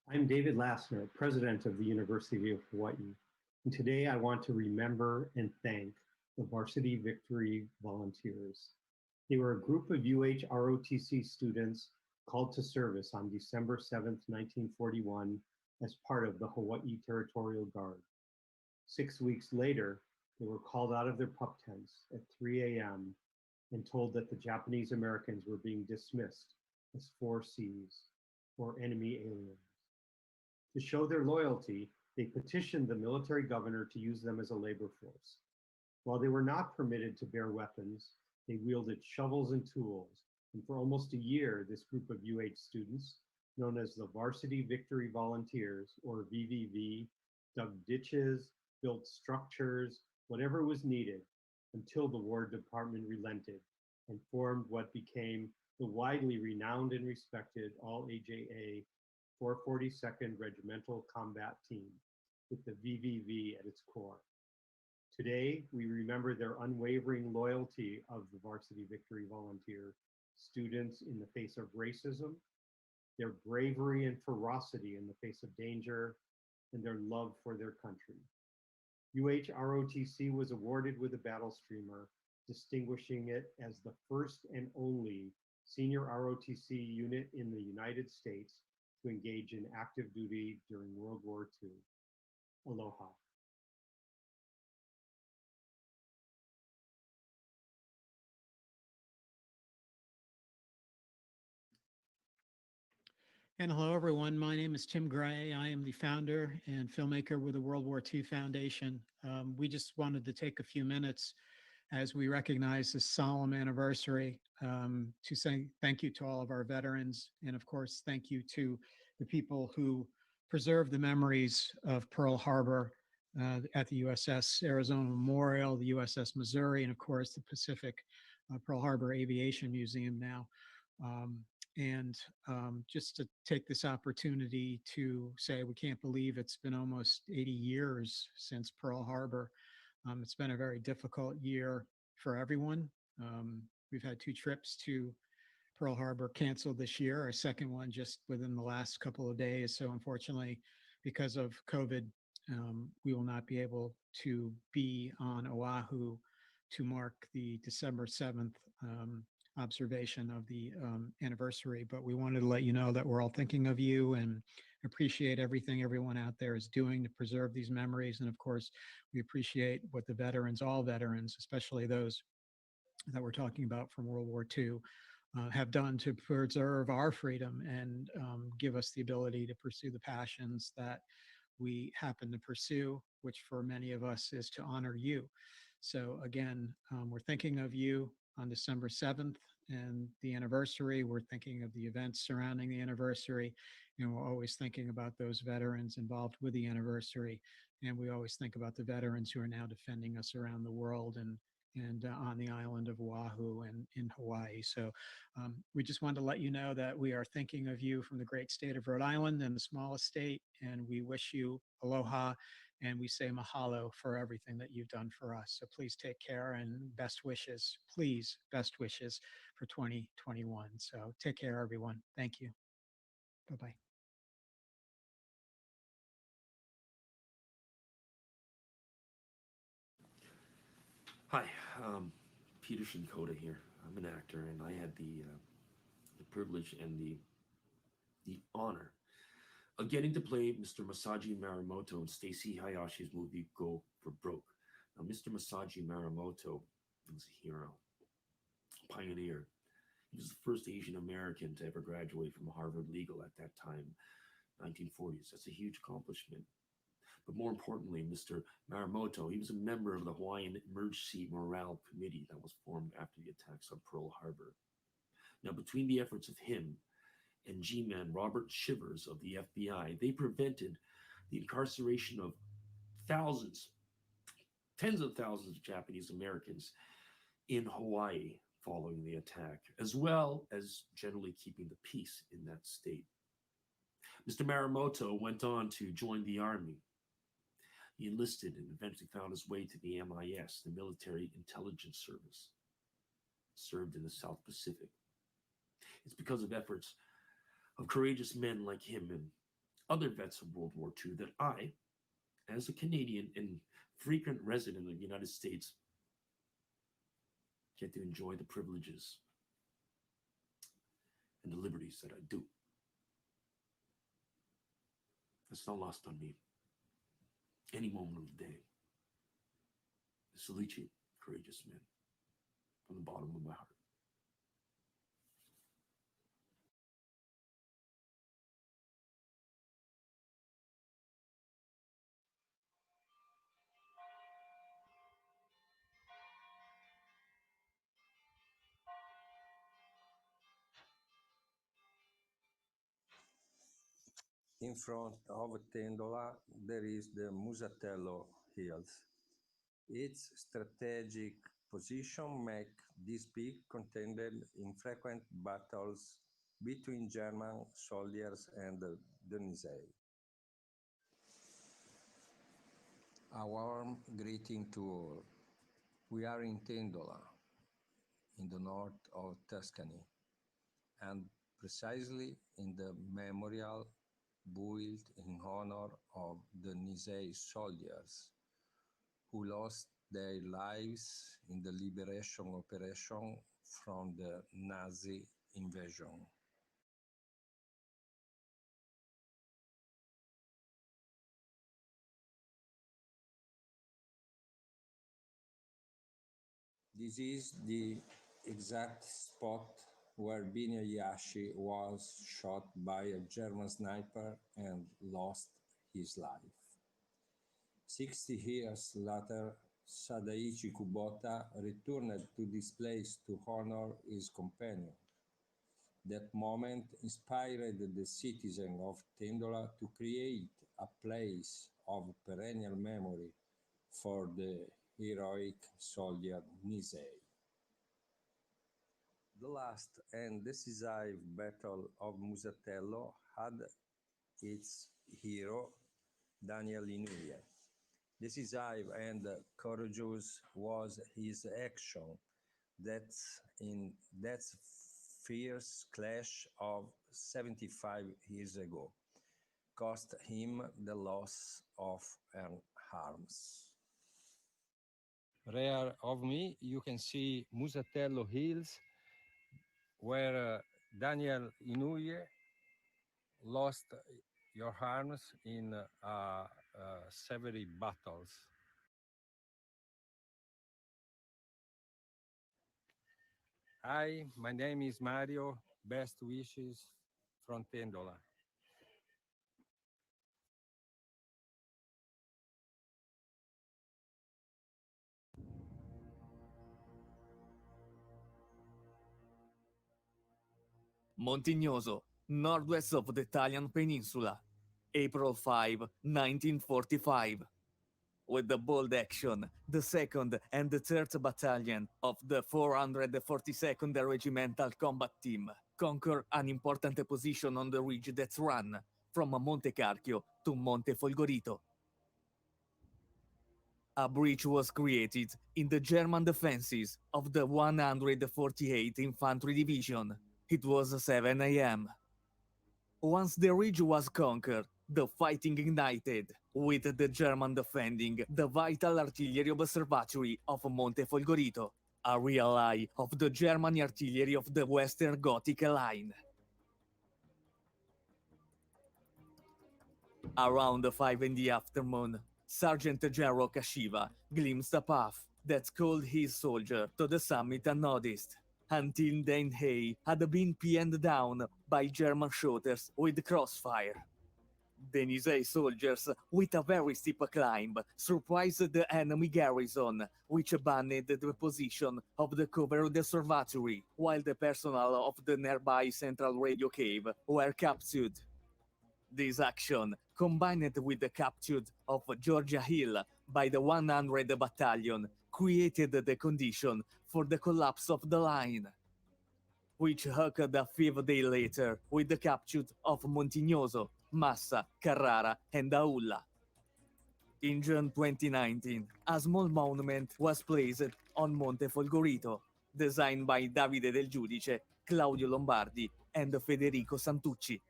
I'm David Lassner, president of the University of Hawaii, and today I want to remember and thank the Varsity Victory Volunteers. They were a group of UH-ROTC students called to service on December 7th, 1941, as part of the Hawaii Territorial Guard. 6 weeks later, they were called out of their pup tents at 3 a.m. and told that the Japanese Americans were being dismissed as 4Cs, or enemy aliens. To show their loyalty, they petitioned the military governor to use them as a labor force. While they were not permitted to bear weapons, they wielded shovels and tools, and for almost a year, this group of UH students, known as the Varsity Victory Volunteers, or VVV, dug ditches, built structures, whatever was needed, until the War Department relented and formed what became the widely renowned and respected All-AJA 442nd Regimental Combat Team, with the VVV at its core. Today, we remember their unwavering loyalty of the Varsity Victory Volunteer students in the face of racism, their bravery and ferocity in the face of danger, and their love for their country. UH-ROTC was awarded with a battle streamer, distinguishing it as the first and only senior ROTC unit in the United States to engage in active duty during World War II. Aloha. And hello, everyone. My name is Tim Gray. I am the founder and filmmaker with the World War II Foundation. We just wanted to take a few minutes as we recognize this solemn anniversary to say thank you to all of our veterans. And of course, thank you to the people who preserve the memories of Pearl Harbor at the USS Arizona Memorial, the USS Missouri, and of course, the Pacific Pearl Harbor Aviation Museum now. Just to take this opportunity to say we can't believe it's been almost 80 years since Pearl Harbor. It's been a very difficult year for everyone. We've had 2 trips to Pearl Harbor canceled this year, our second one just within the last couple of days. So unfortunately, because of COVID, we will not be able to be on Oahu to mark the December 7th observation of the anniversary. But we wanted to let you know that we're all thinking of you and appreciate everything everyone out there is doing to preserve these memories. And of course, we appreciate what the veterans, all veterans, especially those that we're talking about from World War II, have done to preserve our freedom and give us the ability to pursue the passions that we happen to pursue, which for many of us is to honor you. So again, we're thinking of you on December 7th and the anniversary. We're thinking of the events surrounding the anniversary, and we're always thinking about those veterans involved with the anniversary. And we always think about the veterans who are now defending us around the world and on the island of Oahu and in Hawaii. So we just wanted to let you know that we are thinking of you from the great state of Rhode Island and the smallest state, and we wish you aloha, and we say mahalo for everything that you've done for us. So please take care and best wishes, please, best wishes for 2021. So take care, everyone. Thank you. Bye-bye. Hi, Peter Shinkoda here. I'm an actor, and I had the privilege and the honor of getting to play Mr. Masaji Marimoto in Stacy Hayashi's movie Go for Broke. Now, Mr. Masaji Marimoto was a hero, a pioneer. He was the first Asian American to ever graduate from Harvard Legal at that time, 1940s. That's a huge accomplishment. But more importantly, Mr. Marimoto, he was a member of the Hawaiian Emergency Morale Committee that was formed after the attacks on Pearl Harbor. Now, between the efforts of him and G-Man Robert Shivers of the FBI, they prevented the incarceration of thousands, tens of thousands of Japanese Americans in Hawaii following the attack, as well as generally keeping the peace in that state. Mr. Marimoto went on to join the army. He enlisted and eventually found his way to the MIS, the Military Intelligence Service. Served in the South Pacific. It's because of efforts of courageous men like him and other vets of World War II that I, as a Canadian and frequent resident of the United States, get to enjoy the privileges and the liberties that I do. It's not lost on me. Any moment of the day. I salute you, courageous men, from the bottom of my heart. In front of Tendola, there is the Musatello Hills. Its strategic position make this peak contended in frequent battles between German soldiers and the Nisei. A warm greeting to all. We are in Tendola, in the north of Tuscany, and precisely in the memorial built in honor of the Nisei soldiers who lost their lives in the liberation operation from the Nazi invasion. This is the exact spot where Binya Yashi was shot by a German sniper and lost his life. 60 years later, Sadaichi Kubota returned to this place to honor his companion. That moment inspired the citizens of Tendola to create a place of perennial memory for the heroic soldier Nisei. The last and decisive battle of Musatello had its hero, Daniel Inouye. Decisive and courageous was his action that in that fierce clash of 75 years ago cost him the loss of an arms. Rear of me, you can see Musatello Hills, where Daniel Inouye lost your arms in several battles. Hi, my name is Mario. Best wishes from Tendola. Montignoso, northwest of the Italian peninsula, April 5, 1945. With the bold action, the 2nd and the 3rd Battalion of the 442nd Regimental Combat Team conquer an important position on the ridge that ran from Monte Carchio to Monte Folgorito. A breach was created in the German defenses of the 148th Infantry Division. It was 7 a.m. Once the ridge was conquered, the fighting ignited, with the German defending the vital artillery observatory of Monte Folgorito, a real eye of the German artillery of the Western Gothic Line. Around 5 in the afternoon, Sergeant General Kashiva glimpsed a path that called his soldier to the summit unnoticed, until then he had been pinned down by German shooters with crossfire. The Nisei soldiers, with a very steep climb, surprised the enemy garrison, which abandoned the position of the covered observatory, while the personnel of the nearby central radio cave were captured. This action, combined with the capture of Georgia Hill by the 100 Battalion, created the condition for the collapse of the line, which occurred a 5 days later with the capture of Montignoso, Massa, Carrara, and Aulla. In June 2019, a small monument was placed on Monte Folgorito, designed by Davide Del Giudice, Claudio Lombardi, and Federico Santucci.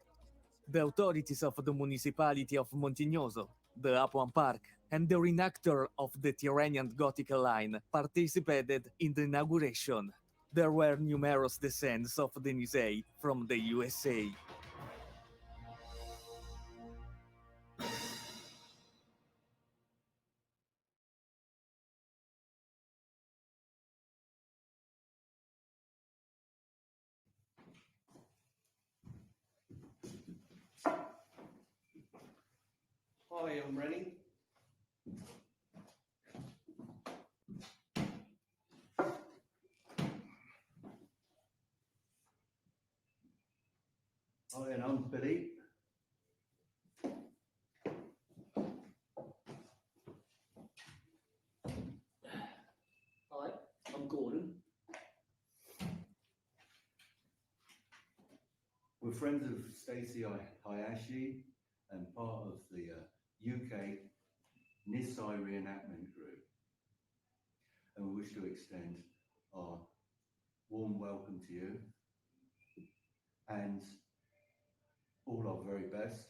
The authorities of the municipality of Montignoso, the Apuan Park, and the reenactor of the Tyrrhenian Gothic line participated in the inauguration. There were numerous descents of the Nisei from the USA. Hi, I'm Rennie. Hi, and I'm Philippe. Hi, I'm Gordon. We're friends of Stacey Hayashi and part of the UK Nisai reenactment group. And we wish to extend our warm welcome to you and all our very best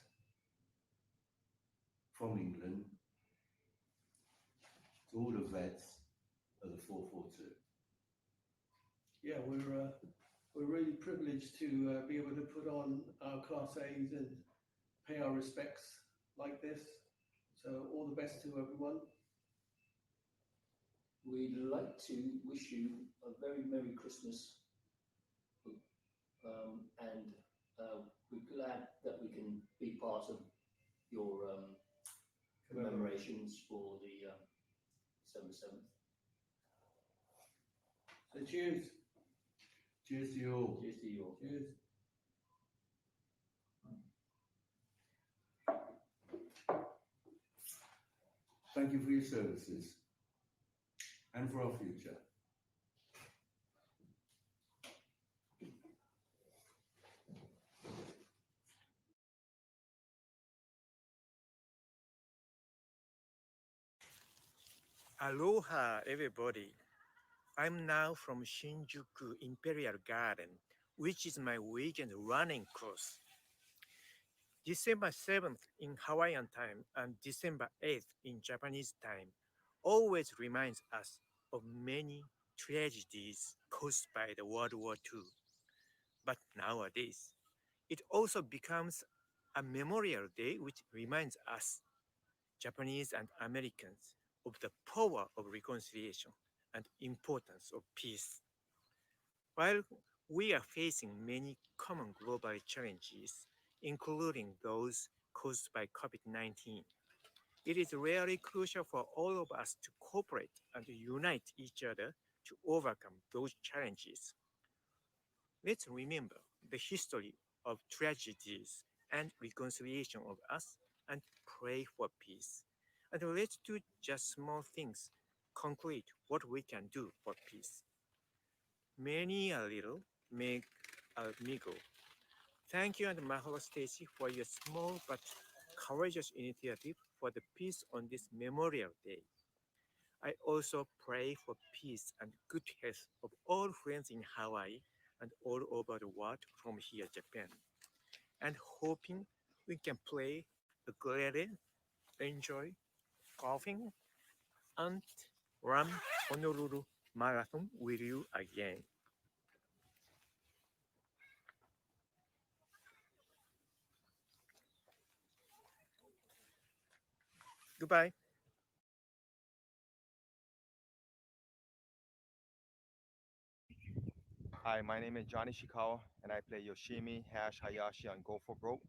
from England to all the vets of the 442. Yeah, we're really privileged to be able to put on our Class A's and pay our respects like this. So all the best to everyone. We'd like to wish you a very Merry Christmas, and we're glad that we can be part of your commemorations for the December 7th. So cheers. Cheers to you all. Cheers to you all. Cheers. Thank you for your services and for our future. Aloha, everybody. I'm now from Shinjuku Imperial Garden, which is my weekend running course. December 7th in Hawaiian time and December 8th in Japanese time always reminds us of many tragedies caused by the World War II. But nowadays, it also becomes a memorial day which reminds us, Japanese and Americans, of the power of reconciliation and importance of peace. While we are facing many common global challenges, including those caused by COVID-19, it is really crucial for all of us to cooperate and unite each other to overcome those challenges. Let's remember the history of tragedies and reconciliation of us and pray for peace. And let's do just small things, concrete what we can do for peace. Many a little make a miracle. Thank you and mahalo Stacy for your small but courageous initiative for the peace on this Memorial Day. I also pray for peace and good health of all friends in Hawaii and all over the world from here, Japan. And hoping we can play a great, enjoy golfing, and run Honolulu Marathon with you again. Goodbye. Hi, my name is Johnny Shikawa, and I play Yoshimi, Hash, Hayashi on Go For Broke,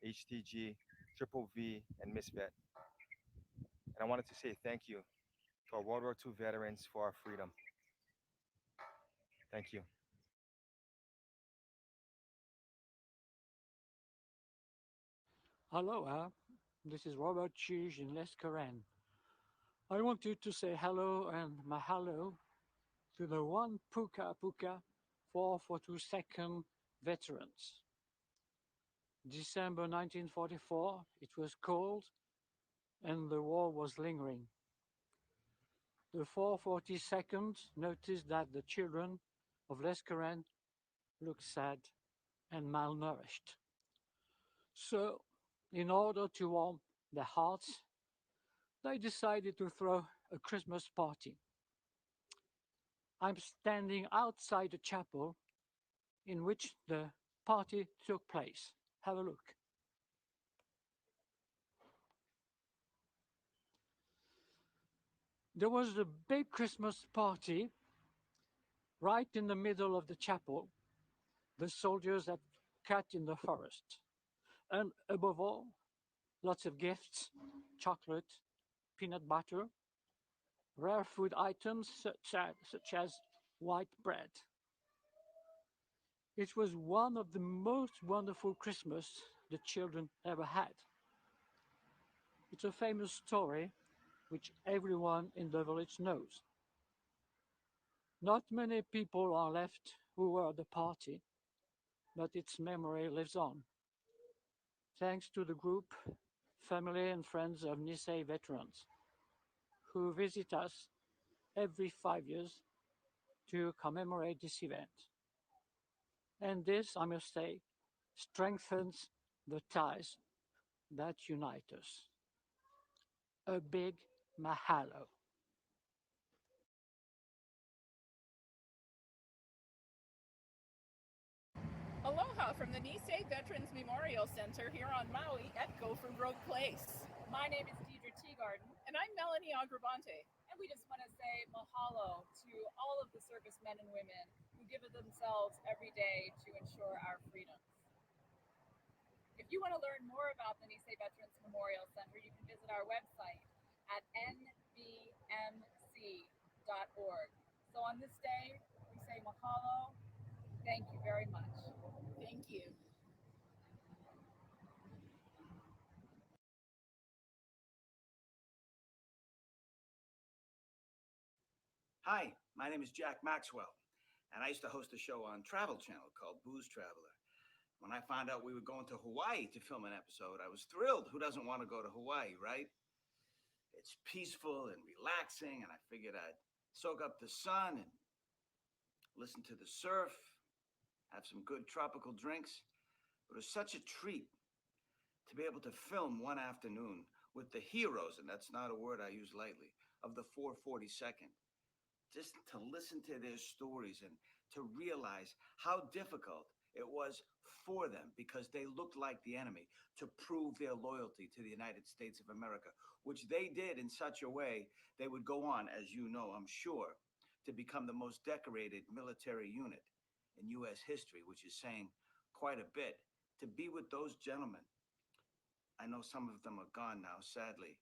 HTG, Triple V, and Misfit. And I wanted to say thank you to our World War II veterans for our freedom. Thank you. Aloha, this is Robert Chige in Les Karen. I wanted to say hello and mahalo to the one Puka Puka 442nd veterans. December 1944, it was cold and the war was lingering. The 442nd noticed that the children of Les Karen looked sad and malnourished. So, in order to warm their hearts, they decided to throw a Christmas party. I'm standing outside the chapel in which the party took place. Have a look. There was a big Christmas party right in the middle of the chapel. The soldiers had cut in the forest. And above all, lots of gifts, chocolate, peanut butter, rare food items such as white bread. It was one of the most wonderful Christmas the children ever had. It's a famous story which everyone in the village knows. Not many people are left who were at the party, but its memory lives on. Thanks to the group, family and friends of Nisei veterans who visit us every 5 years to commemorate this event. And this, I must say, strengthens the ties that unite us. A big mahalo. Aloha from the Nisei Veterans Memorial Center here on Maui at Gopher Broke Place. My name is Deidre Teagarden. And I'm Melanie Agravante. And we just want to say mahalo to all of the servicemen and women who give of themselves every day to ensure our freedoms. If you want to learn more about the Nisei Veterans Memorial Center, you can visit our website at nvmc.org. So on this day, we say mahalo. Thank you very much. Thank you. Hi, my name is Jack Maxwell, and I used to host a show on Travel Channel called Booze Traveler. When I found out we were going to Hawaii to film an episode, I was thrilled. Who doesn't want to go to Hawaii, right? It's peaceful and relaxing, and I figured I'd soak up the sun and listen to the surf, have some good tropical drinks. It was such a treat to be able to film one afternoon with the heroes, and that's not a word I use lightly, of the 442nd. Just to listen to their stories and to realize how difficult it was for them because they looked like the enemy to prove their loyalty to the United States of America, which they did in such a way they would go on, as you know, I'm sure, to become the most decorated military unit in U.S. history, which is saying quite a bit. To be with those gentlemen, I know some of them are gone now, sadly,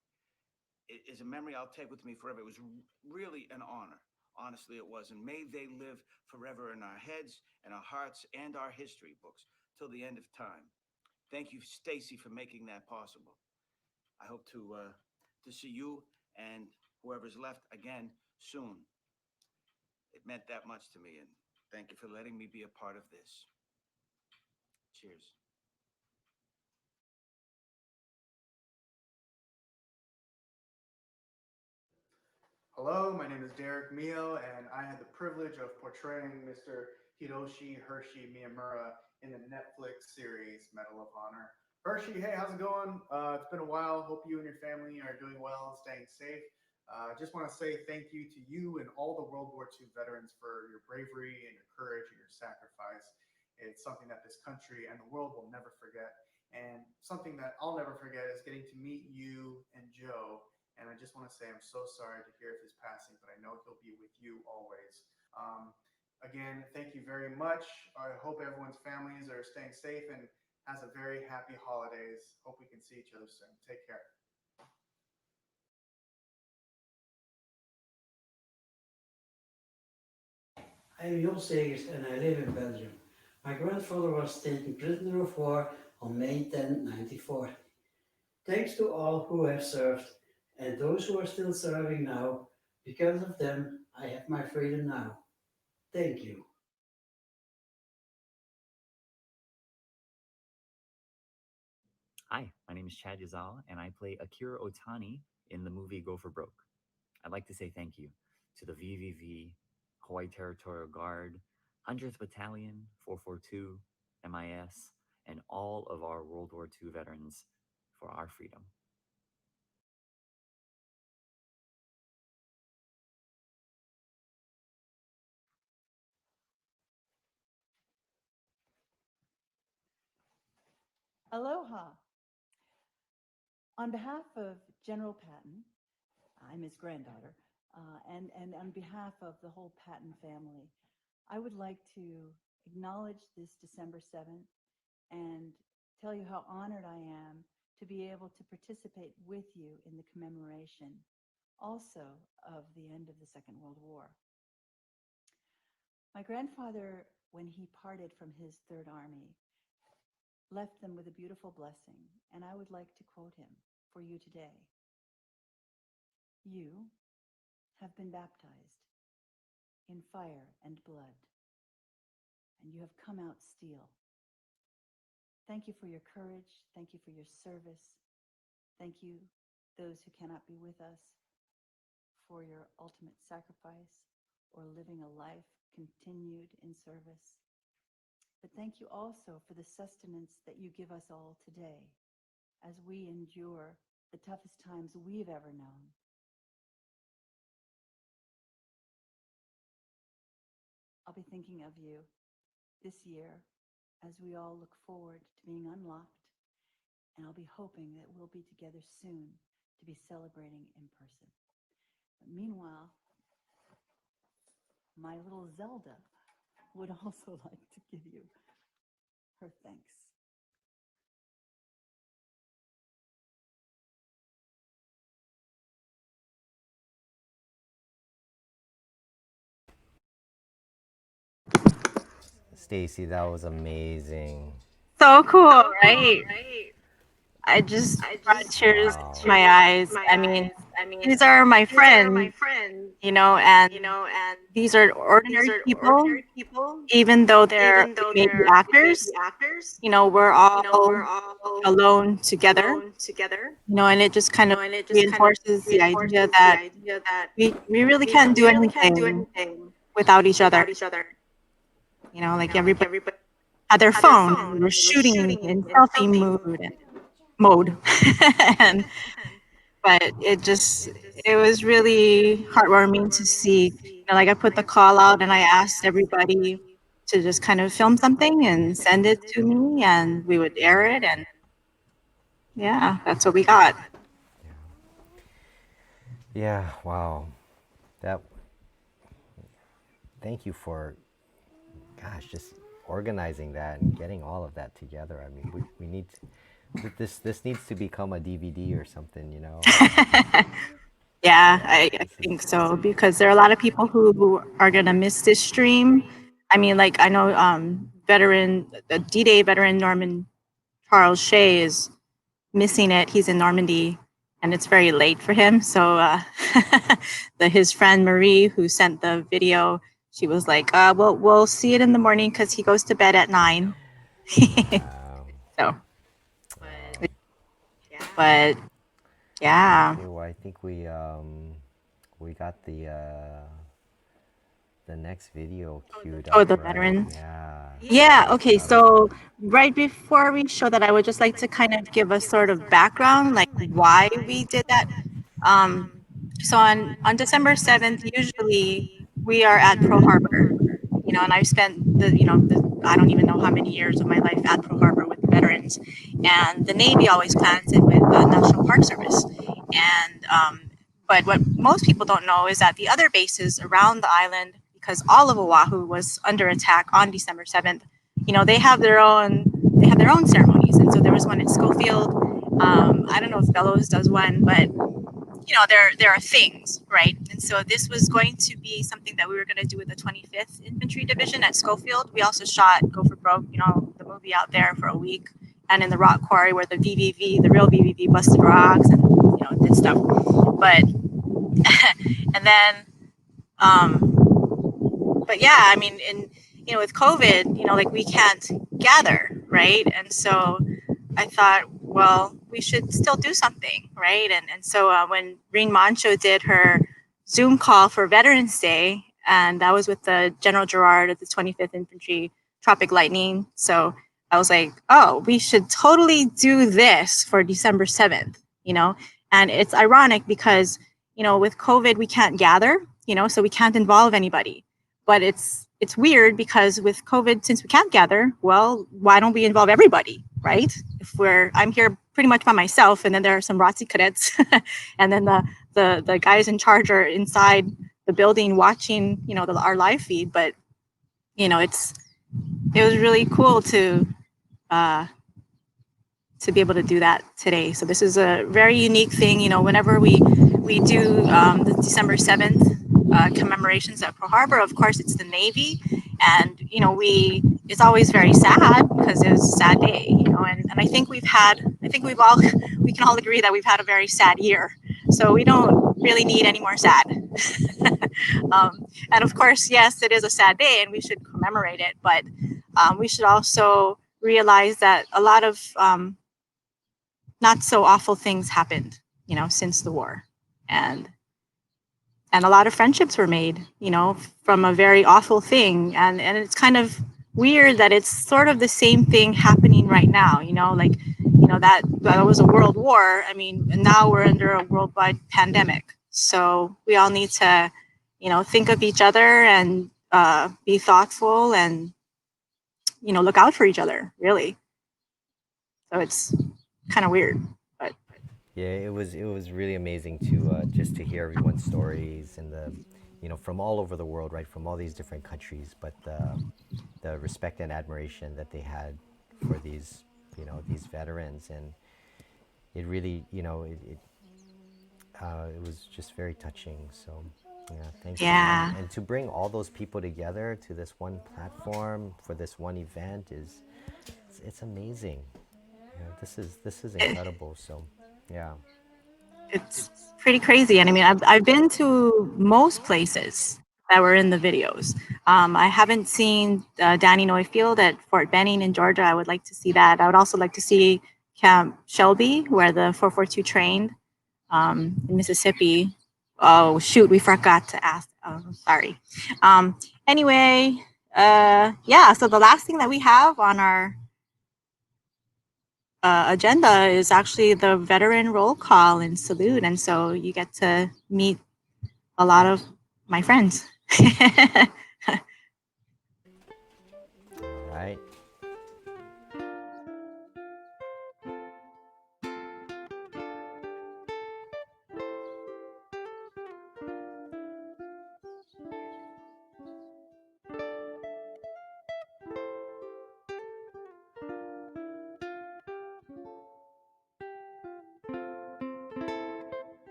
it is a memory I'll take with me forever. It was really an honor. Honestly, it was. And may they live forever in our heads and our hearts and our history books till the end of time. Thank you, Stacy, for making that possible. I hope to see you and whoever's left again soon. It meant that much to me, and thank you for letting me be a part of this. Cheers. Hello, my name is Derek Mio, and I had the privilege of portraying Mr. Hiroshi Hershey Miyamura in the Netflix series Medal of Honor. Hershey, hey, how's it going? It's been a while. Hope you and your family are doing well and staying safe. Just want to say thank you to you and all the World War II veterans for your bravery and your courage and your sacrifice. It's something that this country and the world will never forget. And something that I'll never forget is getting to meet you and Joe. And I just want to say I'm so sorry to hear of his passing, but I know he'll be with you always. Again, thank you very much. I hope everyone's families are staying safe and has a very happy holidays. Hope we can see each other soon. Take care. I'm Jon Segers and I live in Belgium. My grandfather was taken prisoner of war on May 10, 1994. Thanks to all who have served and those who are still serving now. Because of them, I have my freedom now. Thank you. Hi, my name is Chad Yazal, and I play Akira Otani in the movie Go for Broke. I'd like to say thank you to the VVV, Hawaii Territorial Guard, 100th Battalion, 442, MIS, and all of our World War II veterans for our freedom. Aloha. On behalf of General Patton, I'm his granddaughter, and on behalf of the whole Patton family, I would like to acknowledge this December 7th and tell you how honored I am to be able to participate with you in the commemoration, also of the end of the Second World War. My grandfather, when he parted from his Third Army, left them with a beautiful blessing, and I would like to quote him for you today. You have been baptized in fire and blood, and you have come out steel. Thank you for your courage. Thank you for your service. Thank you, those who cannot be with us, for your ultimate sacrifice or living a life continued in service. But thank you also for the sustenance that you give us all today as we endure the toughest times we've ever known. I'll be thinking of you this year as we all look forward to being unlocked, and I'll be hoping that we'll be together soon to be celebrating in person. But meanwhile, my little Zelda would also like to give you her thanks. Stacy, that was amazing. So cool, right? I just brought tears to my eyes. I mean, these are my friends, you know, and these are ordinary people, even though they're maybe actors, you know, we're all alone together, you know, and it just kind of reinforces the idea that we really can't do anything without each other. You know, like everybody had their phone, we were shooting in selfie mode. and, but it was really heartwarming to see, you know, like I put the call out and I asked everybody to just kind of film something and send it to me and we would air it, and yeah, that's what we got. Yeah, wow. Thank you for, gosh, just organizing that and getting all of that together. I mean, we need this needs to become a DVD or something, you know. Yeah, I think so, because there are a lot of people who are gonna miss this stream. I mean, like I know the D-Day veteran Norman Charles Shea is missing it. He's in Normandy and it's very late for him. So his friend Marie, who sent the video, she was like, we'll see it in the morning because he goes to bed at 9. So, but yeah. Okay, well, I think we got the next video queued up. Oh, the right? veterans? Yeah. Yeah, okay, so right before we show that, I would just like to kind of give a sort of background, like why we did that. So on December 7th, usually we are at Pearl Harbor, you know, and I've spent I don't even know how many years of my life at Pearl Harbor with veterans, and the Navy always plans it with the National Park Service. And but what most people don't know is that the other bases around the island, because all of Oahu was under attack on December 7th, you know, they have their own ceremonies. And so there was one at Schofield. I don't know if Bellows does one, but you know, there are things, right? And so this was going to be something that we were going to do with the 25th Infantry Division at Schofield. We also shot Go for Broke, you know, the movie out there for a week. and in the rock quarry where the VVV, the real VVV, busted rocks and did stuff. But and then, but yeah, I mean, with COVID, like we can't gather, right? And so I thought, well, we should still do something, right? And so when Reen Mancho did her Zoom call for Veterans Day, and that was with the General Gerard of the 25th Infantry Tropic Lightning. So I was like, oh, we should totally do this for December 7th, And it's ironic because, with COVID, we can't gather, so we can't involve anybody. But it's weird because with COVID, since we can't gather, well, why don't we involve everybody, right? I'm here pretty much by myself, and then there are some ROTC cadets, and then the guys in charge are inside the building watching, our live feed. But it was really cool to be able to do that today. So this is a very unique thing. Whenever we do the December 7th commemorations at Pearl Harbor, of course, it's the Navy. And, it's always very sad because it was a sad day, and I think we can all agree that we've had a very sad year. So we don't really need any more sad. And of course, yes, it is a sad day and we should commemorate it, but we should also realize that a lot of not so awful things happened, since the war. And a lot of friendships were made, from a very awful thing. And it's kind of weird that it's sort of the same thing happening right now, that was a world war. I mean, and now we're under a worldwide pandemic. So we all need to, think of each other and be thoughtful and, look out for each other, really. So it's kind of weird, but Yeah, it was really amazing to just to hear everyone's stories and from all over the world, right, from all these different countries, but the respect and admiration that they had for these veterans, and it really it was just very touching. So yeah, thank you. Yeah. And to bring all those people together to this one platform for this one event it's amazing. This is incredible. So yeah. It's pretty crazy. And I mean, I've been to most places that were in the videos. I haven't seen Danny Neufield at Fort Benning in Georgia. I would like to see that. I would also like to see Camp Shelby, where the 442 trained, in Mississippi. Oh, shoot, we forgot to ask. Oh, sorry. Anyway, yeah, so the last thing that we have on our agenda is actually the veteran roll call and salute. And so you get to meet a lot of my friends. All right.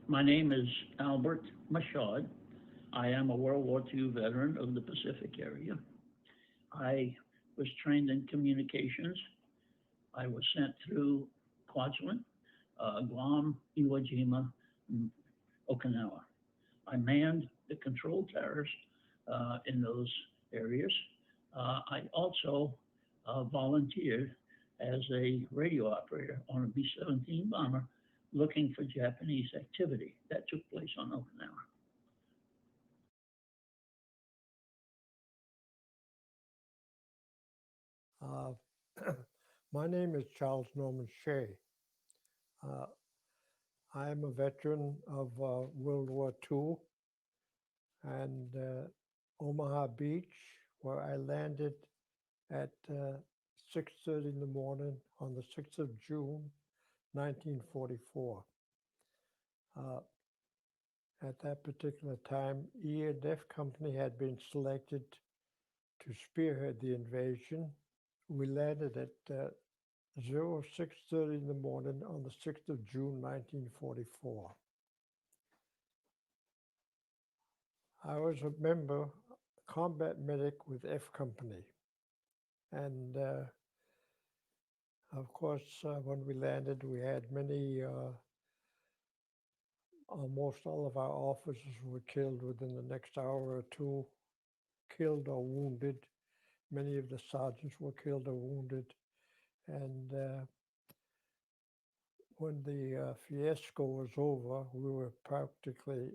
My name is Albert Mashad. I am a World War II veteran of the Pacific area. I was trained in communications. I was sent through Kwajalein, Guam, Iwo Jima, and Okinawa. I manned the control towers in those areas. I also volunteered as a radio operator on a B-17 bomber looking for Japanese activity that took place on Okinawa. Uh, my name is Charles Norman Shea. Uh, I am a veteran of World War II and Omaha Beach, where I landed at 6:30 in the morning on the 6th of June, 1944. At that particular time, E&F Company had been selected to spearhead the invasion. We landed at 06:30 in the morning on the 6th of June, 1944. I was a member, combat medic with F Company. And of course, when we landed, we had many, almost all of our officers were killed within the next hour or two, killed or wounded. Many of the sergeants were killed or wounded. And when the fiasco was over, we were practically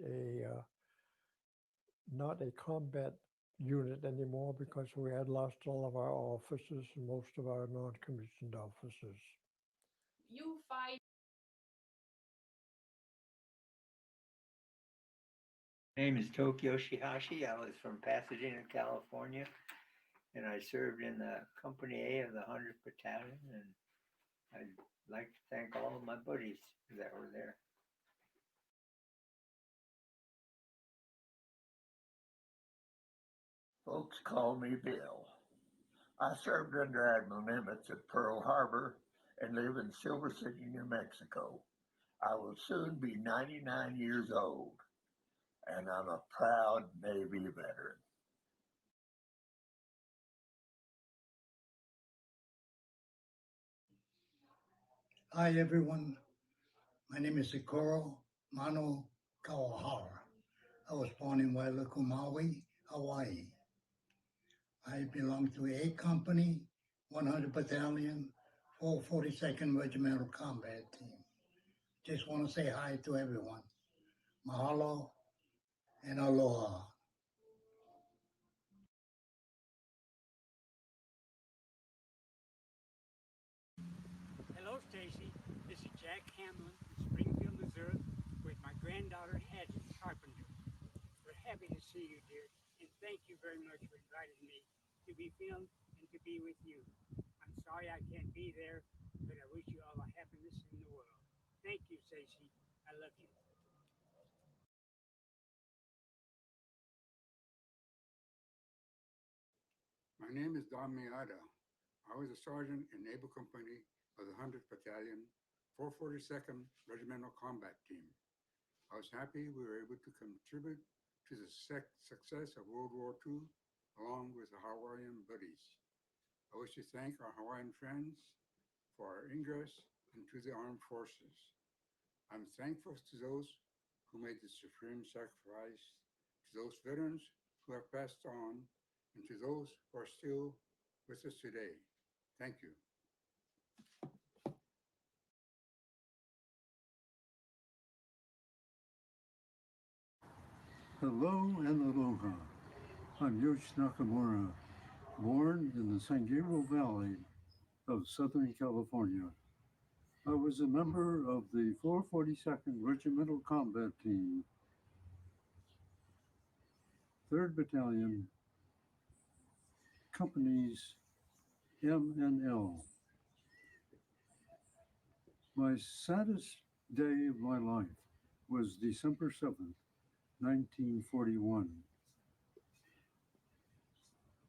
not a combat unit anymore because we had lost all of our officers and most of our non-commissioned officers. You fight. My name is Tokyo Shihashi. I was from Pasadena, California, and I served in the Company A of the 100th Battalion, and I'd like to thank all of my buddies that were there. Folks call me Bill. I served under Admiral Nimitz at Pearl Harbor and live in Silver City, New Mexico. I will soon be 99 years old, and I'm a proud Navy veteran. Hi, everyone. My name is Sikoro Mano Kawahara. I was born in Wailuku, Maui, Hawaii. I belong to A Company, 100 Battalion, 442nd Regimental Combat Team. Just want to say hi to everyone. Mahalo and aloha. Hello, Stacy. This is Jack Hamlin in Springfield, Missouri, with my granddaughter, Hattie Carpenter. We're happy to see you, dear, and thank you very much for inviting me to be filmed and to be with you. I'm sorry I can't be there, but I wish you all the happiness in the world. Thank you, Stacy. I love you. My name is Don Miata. I was a sergeant in Naval Company of the 100th Battalion, 442nd Regimental Combat Team. I was happy we were able to contribute to the success of World War II along with the Hawaiian buddies. I wish to thank our Hawaiian friends for our ingress into the armed forces. I'm thankful to those who made the supreme sacrifice, to those veterans who have passed on, and to those who are still with us today. Thank you. Hello and aloha. I'm Yoshi Nakamura, born in the San Gabriel Valley of Southern California. I was a member of the 442nd Regimental Combat Team, 3rd Battalion, Companies M and L. My saddest day of my life was December 7th, 1941.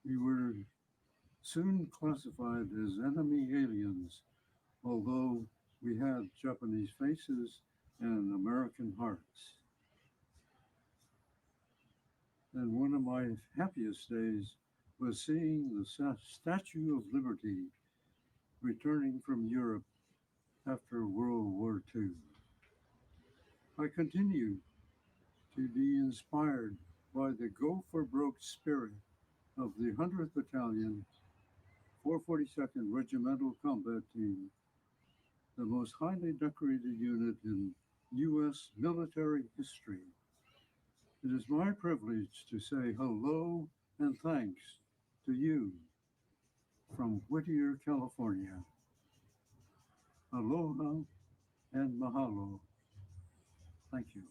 We were soon classified as enemy aliens, although we had Japanese faces and American hearts. And one of my happiest days was seeing the Statue of Liberty returning from Europe after World War II. I continue to be inspired by the go for broke spirit of the 100th Battalion, 442nd Regimental Combat Team, the most highly decorated unit in U.S. military history. It is my privilege to say hello and thanks to you, from Whittier, California. Aloha and mahalo. Thank you.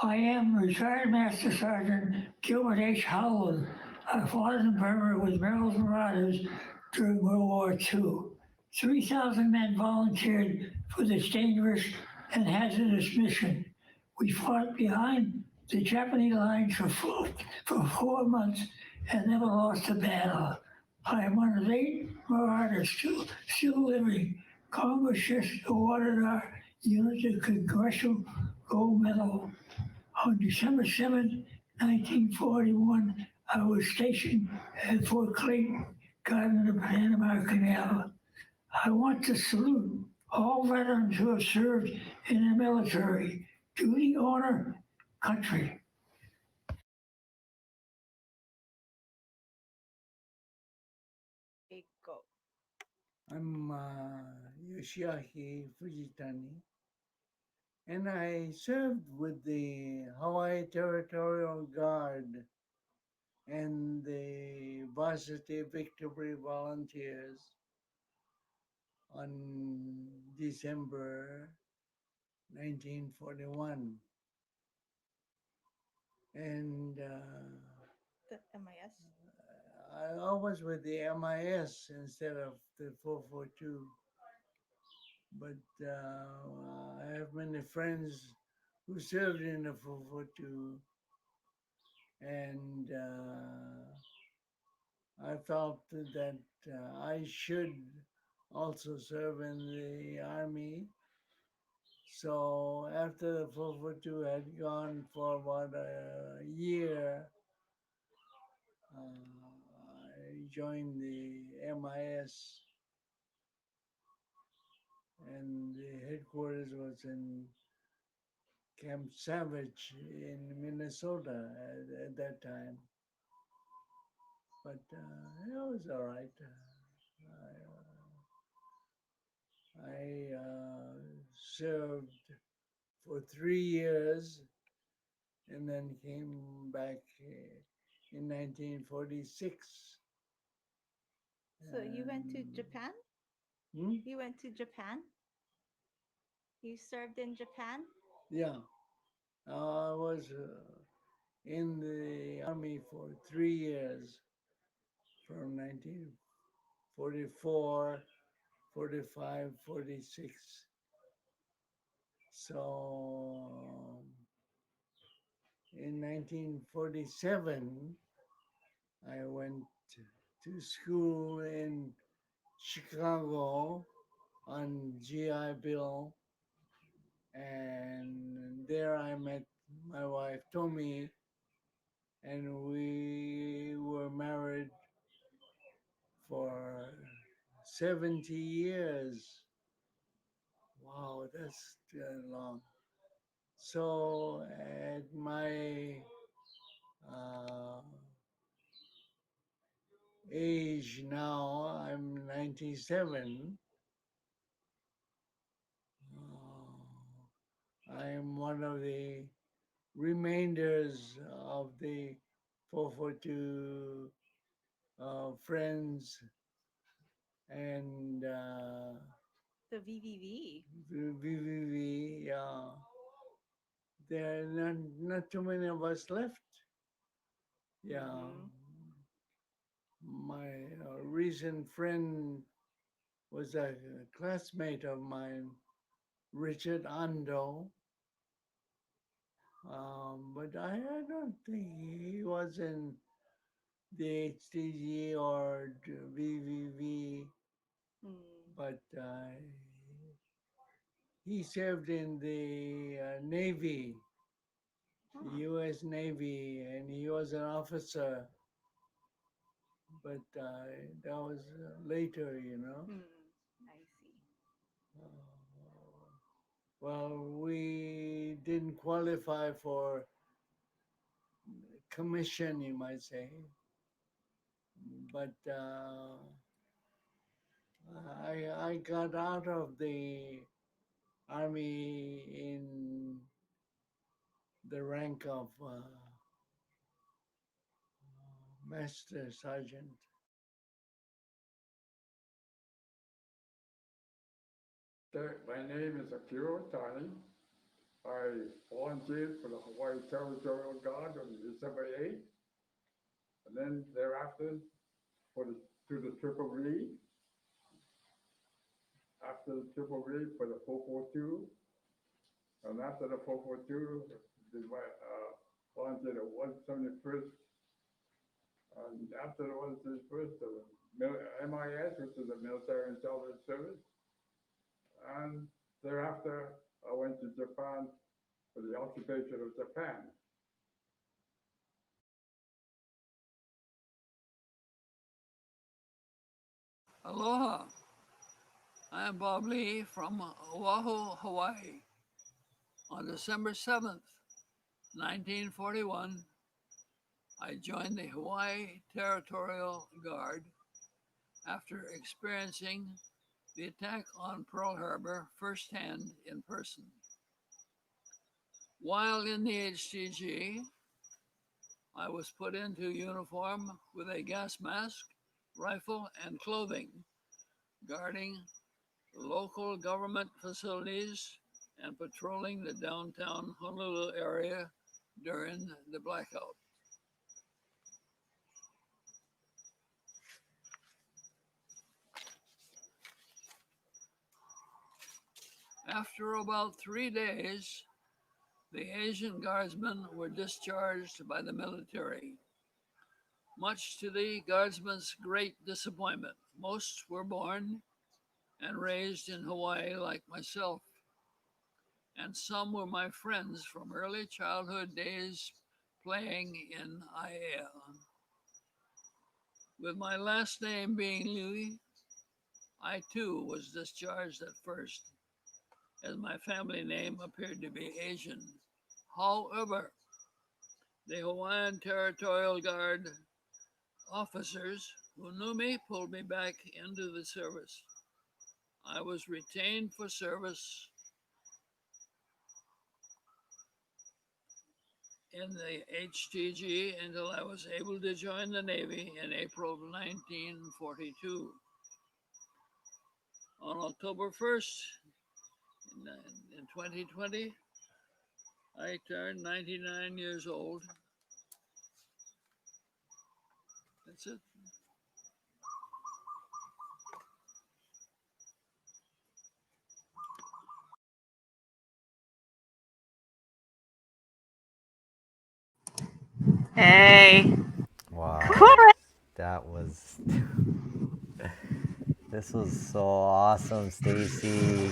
I am retired Master Sergeant Gilbert H. Howland. I fought in Burma with rebels and marauders during World War II. 3,000 men volunteered for this dangerous and hazardous mission. We fought behind the Japanese lines for 4 months and never lost a battle. I am one of 8 marauders still living. Congress just awarded our unit a Congressional Gold Medal. On December 7, 1941, I was stationed at Fort Clayton, guarding the Panama Canal. I want to salute all veterans who have served in the military. Duty, honor, country. Go. I'm Yoshiaki Fujitani, and I served with the Hawaii Territorial Guard and the Varsity Victory Volunteers on December 1941. And The MIS. I was with the MIS instead of the 442. But I have many friends who served in the 442, and I felt that I should also serve in the Army. So after the 442 had gone for about a year, I joined the MIS, and the headquarters was in Camp Savage in Minnesota at that time. But it was all right. I served for 3 years and then came back in 1946. So you went to Japan? You went to Japan? You served in Japan? Yeah. I was in the Army for 3 years from 1944, 45, 46. So in 1947, I went to school in Chicago on GI Bill, and there I met my wife Tomi, and we were married for 70 years. Wow, that's long. So at my age now, I'm 97. I am one of the remainders of the 442 friends and The VVV. VVV. Yeah, there are not too many of us left. Yeah. My recent friend was a classmate of mine, Richard Ando. But I don't think he was in the HTG or VVV, but he served in the Navy, the U.S. Navy, and he was an officer. But that was later, you know. I see. Well, we didn't qualify for commission, you might say. But I got out of the Army in the rank of Master Sergeant. My name is Akira Otani. I volunteered for the Hawaii Territorial Guard on December 8th, and then thereafter to the Triple V. After the Triple V for the 442, and after the 442, did my volunteered at 171st, and after the 171st, the MIS, which is the Military Intelligence Service, and thereafter I went to Japan for the occupation of Japan. Aloha. I am Bob Lee from Oahu, Hawaii. On December 7th, 1941, I joined the Hawaii Territorial Guard after experiencing the attack on Pearl Harbor firsthand in person. While in the HTG, I was put into uniform with a gas mask, rifle, and clothing, guarding local government facilities and patrolling the downtown Honolulu area during the blackout. After about 3 days, the Asian guardsmen were discharged by the military. Much to the guardsmen's great disappointment, most were born and raised in Hawaii like myself, and some were my friends from early childhood days playing in IA. With my last name being Louis, I too was discharged at first, as my family name appeared to be Asian. However, the Hawaiian Territorial Guard officers who knew me pulled me back into the service. I was retained for service in the HTG until I was able to join the Navy in April of 1942. On October 1st, in 2020, I turned 99 years old. That's it. Hey. Wow. Cool. That was this was so awesome, Stacy.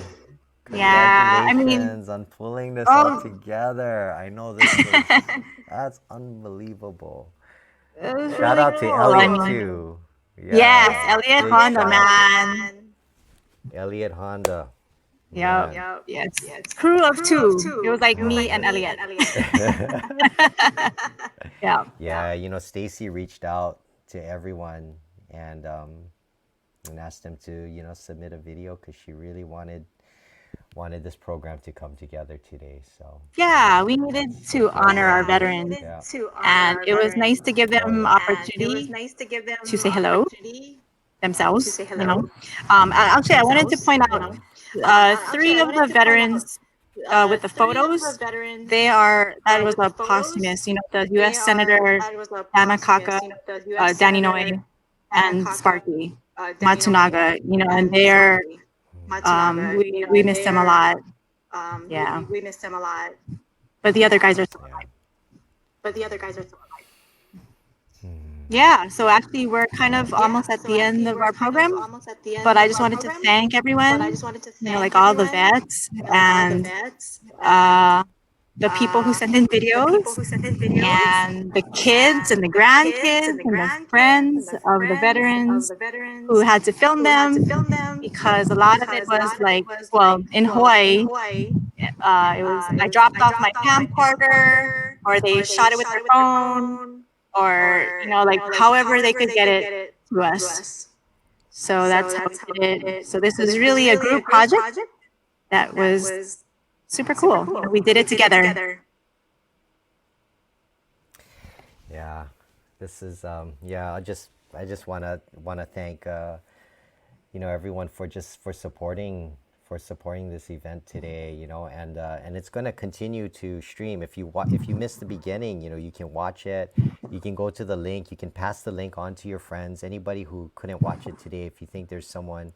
Yeah, I mean, Congratulations on pulling this all together. I know this was that's unbelievable. it was Shout really out to cool. I Elliot mean, too. yes, Yeah. Elliot Big Honda, shout. man. Elliot Honda. Yep. Man. Yes. Crew of two. It was like me and Elliot. Yeah. Yeah, you know, Stacy reached out to everyone and asked them to, you know, submit a video because she really wanted this program to come together today. So Yeah, we needed to honor our veterans, yeah. and it was nice to give them opportunity to say hello themselves. You know, actually, I wanted to point out 3 of the veterans with the photos. That was a posthumous. You know, the U.S. Senator Nakamura, Danny Noy, and Sparky Matsunaga. You know, and they're we miss them a lot. Yeah. We miss them a lot. But the other guys are still alive. Yeah, so actually we're kind of almost at the end of our program, but I just wanted to thank everyone, you know, like all the vets and the people who sent in videos and the kids and the grandkids and the friends of the veterans who had to film them because a lot of it was like, well, in Hawaii, it was I dropped off my camcorder or they shot it with their phone or, you know, like however they could get it to us. So that's how we did it. So this is really a group project that was super cool. You know, we did it together. Yeah. This is yeah. I just wanna thank everyone for supporting this event today. And it's gonna continue to stream. If you missed the beginning, you can watch it. You can go to the link. You can pass the link on to your friends. Anybody who couldn't watch it today, if you think there's someone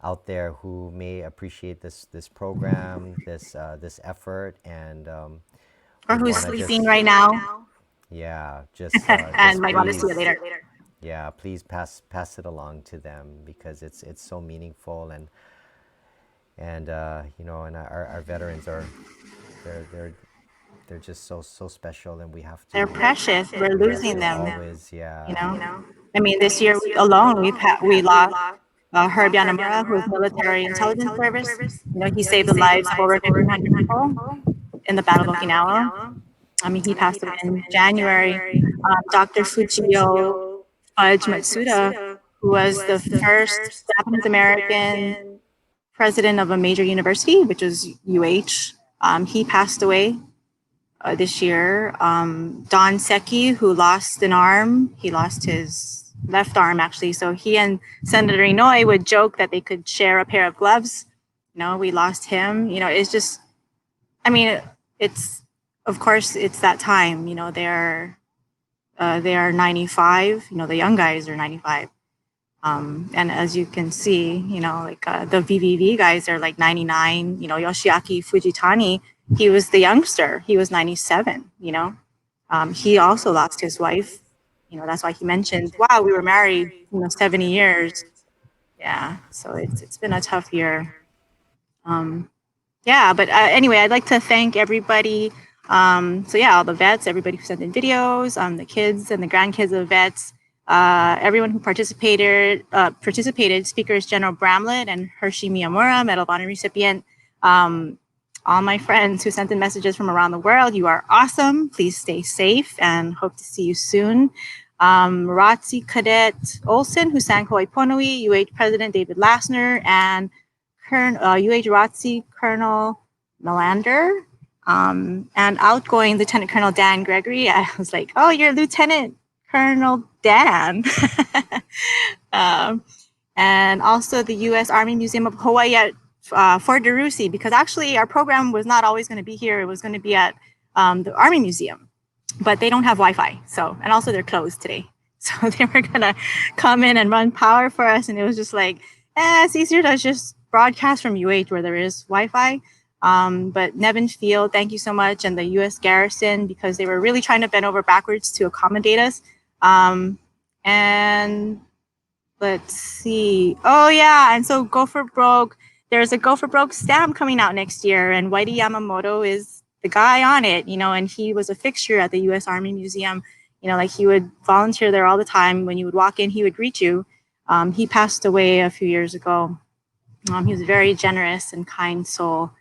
out there who may appreciate this program, this effort, and Or would who's want to sleeping just right now yeah, just and just might want to see it please later. yeah, please pass it along to them because it's so meaningful and and our veterans are they're they're they're just so special and we have They're to precious. We're we have losing to them. always You know, I mean, this year alone, we lost Herb Yanamura, who's military intelligence service. He saved the lives of over 1,500 people in the Battle of Okinawa. I mean, he passed away in January. Dr. Fujio Fudge Matsuda, who was the first Japanese American president of a major university, which was UH. He passed away this year. Don Seki, who lost an arm, he lost his left arm actually. So he and Senator Inouye would joke that they could share a pair of gloves. We lost him. It's just, I mean, it's, of course, it's that time. They are 95. The young guys are 95. And as you can see, the VVV guys are like 99. Yoshiaki Fujitani, he was the youngster. He was 97. He also lost his wife. That's why he mentioned, wow, we were married, 70 years. Yeah, so it's been a tough year. Yeah, but anyway, I'd like to thank everybody. So yeah, all the vets, everybody who sent in videos, the kids and the grandkids of vets, everyone who participated, speakers General Bramlett and Hershey Miyamura, Medal of Honor recipient, all my friends who sent in messages from around the world, you are awesome. Please stay safe and hope to see you soon. ROTC Cadet Olson, who sang Ho'opono'i, UH President David Lassner, and UH ROTC Colonel Melander, and outgoing Lieutenant Colonel Dan Gregory. I was like, oh, you're Lieutenant Colonel Dan. And also the U.S. Army Museum of Hawaii at Fort DeRussy, because actually our program was not always going to be here. It was going to be at the Army Museum, but they don't have Wi-Fi. And also they're closed today. So they were going to come in and run power for us. And it was just like, it's easier to just broadcast from UH where there is Wi-Fi. But Nevin Field, thank you so much. And the U.S. Garrison, because they were really trying to bend over backwards to accommodate us. And let's see. Oh, yeah. And so Go for Broke. There's a Go for Broke stamp coming out next year. And Whitey Yamamoto is the guy on it, and he was a fixture at the U.S. Army Museum. He would volunteer there all the time. When you would walk in, he would greet you. He passed away a few years ago. He was a very generous and kind soul.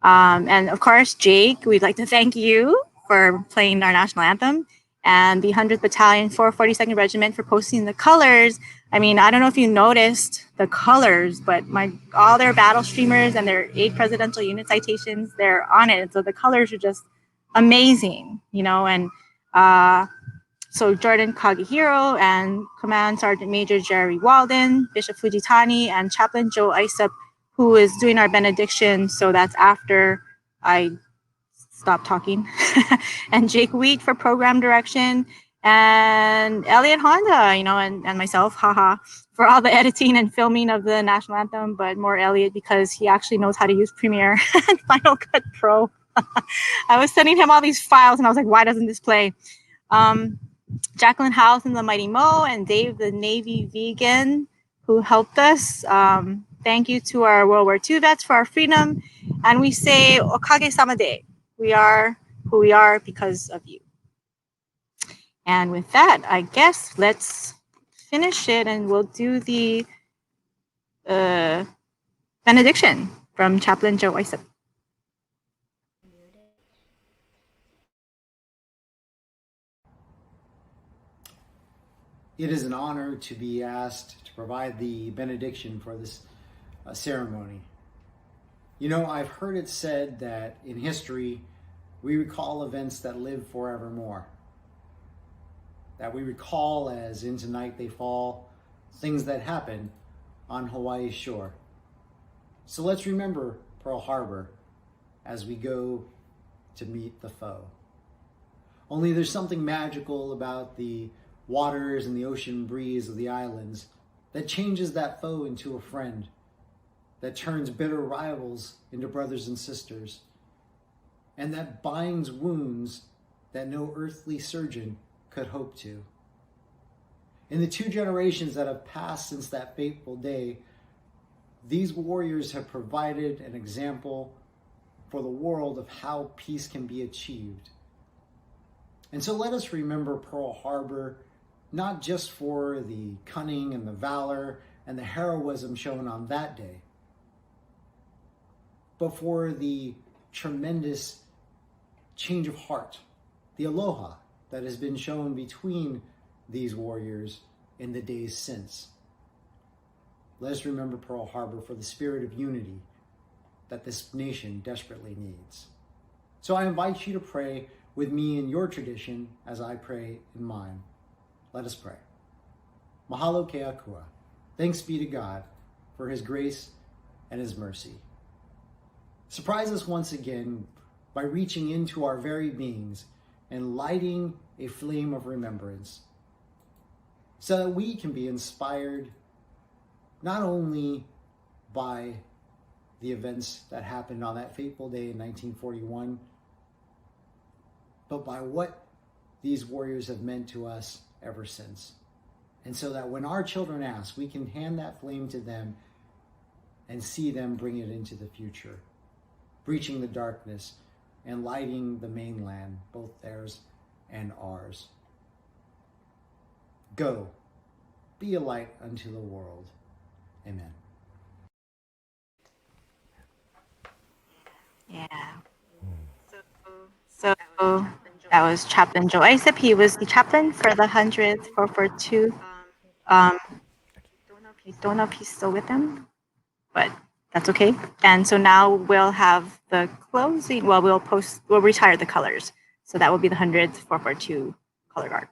And of course, Jake, we'd like to thank you for playing our national anthem, and the 100th Battalion 442nd Regiment for posting the colors. I mean, I don't know if you noticed the colors, but all their battle streamers and their 8 presidential unit citations, they're on it. So the colors are just amazing, and so Jordan Kagehiro and Command Sergeant Major Jerry Walden, Bishop Fujitani, and Chaplain Joe Isop, who is doing our benediction. So that's after I stop talking. And Jake Wheat for program direction, and Elliot Honda, and myself, haha, for all the editing and filming of the national anthem, but more Elliot because he actually knows how to use Premiere and Final Cut Pro. I was sending him all these files and I was like, why doesn't this play? Jacqueline House and the Mighty Mo, and Dave the Navy Vegan, who helped us. Thank you to our World War II vets for our freedom. And we say, Okage-sama de. We are who we are because of you. And with that, I guess let's finish it and we'll do the benediction from Chaplain Joe Isop. It is an honor to be asked to provide the benediction for this ceremony. I've heard it said that in history, we recall events that live forevermore. that we recall as Into Night They Fall, things that happen on Hawaii's shore. So let's remember Pearl Harbor as we go to meet the foe. Only there's something magical about the waters and the ocean breeze of the islands that changes that foe into a friend, that turns bitter rivals into brothers and sisters, and that binds wounds that no earthly surgeon could hope to. In the 2 generations that have passed since that fateful day, these warriors have provided an example for the world of how peace can be achieved. And so let us remember Pearl Harbor, not just for the cunning and the valor and the heroism shown on that day, but for the tremendous change of heart, the aloha that has been shown between these warriors in the days since. Let us remember Pearl Harbor for the spirit of unity that this nation desperately needs. So I invite you to pray with me in your tradition as I pray in mine. Let us pray. Mahalo ke akua. Thanks be to God for his grace and his mercy. Surprise us once again by reaching into our very beings and lighting a flame of remembrance so that we can be inspired not only by the events that happened on that fateful day in 1941, but by what these warriors have meant to us ever since. And so that when our children ask, we can hand that flame to them and see them bring it into the future, breaching the darkness and lighting the mainland, both theirs and ours. Go, be a light unto the world. Amen. Yeah. So that was Chaplain Joe Isip. He was the chaplain for the 100th 442. I don't know if he's still with them, but that's okay. And so now we'll have the closing. Well, we'll retire the colors. So that will be the 100th 442 color guard.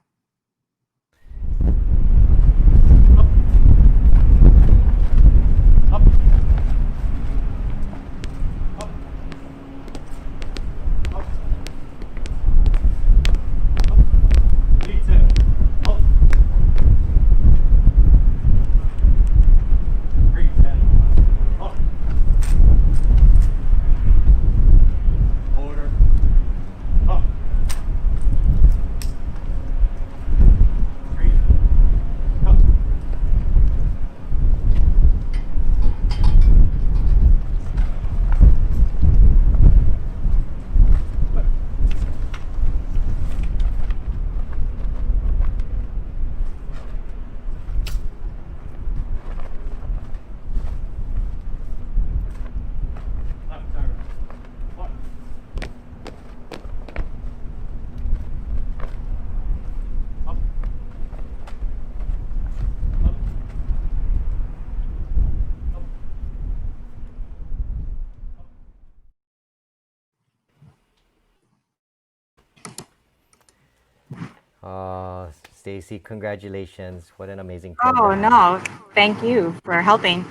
Stacy, congratulations. What an amazing Oh, program. no. Thank you for helping.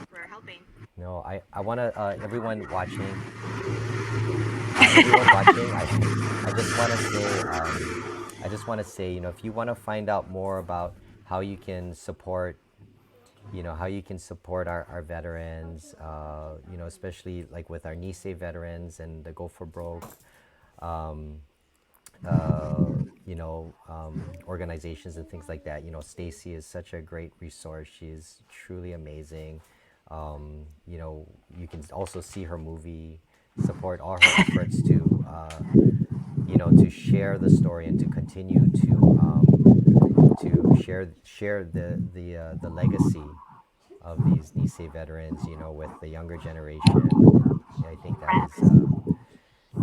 No, I want to, everyone watching, I just want to say, you know, if you want to find out more about how you can support, our veterans, especially like with our Nisei veterans and the Go for Broke, organizations and things like that. Stacy is such a great resource. She's truly amazing. You can also see her movie, support all her efforts to, to share the story and to continue to share the legacy of these Nisei veterans, with the younger generation. I think that is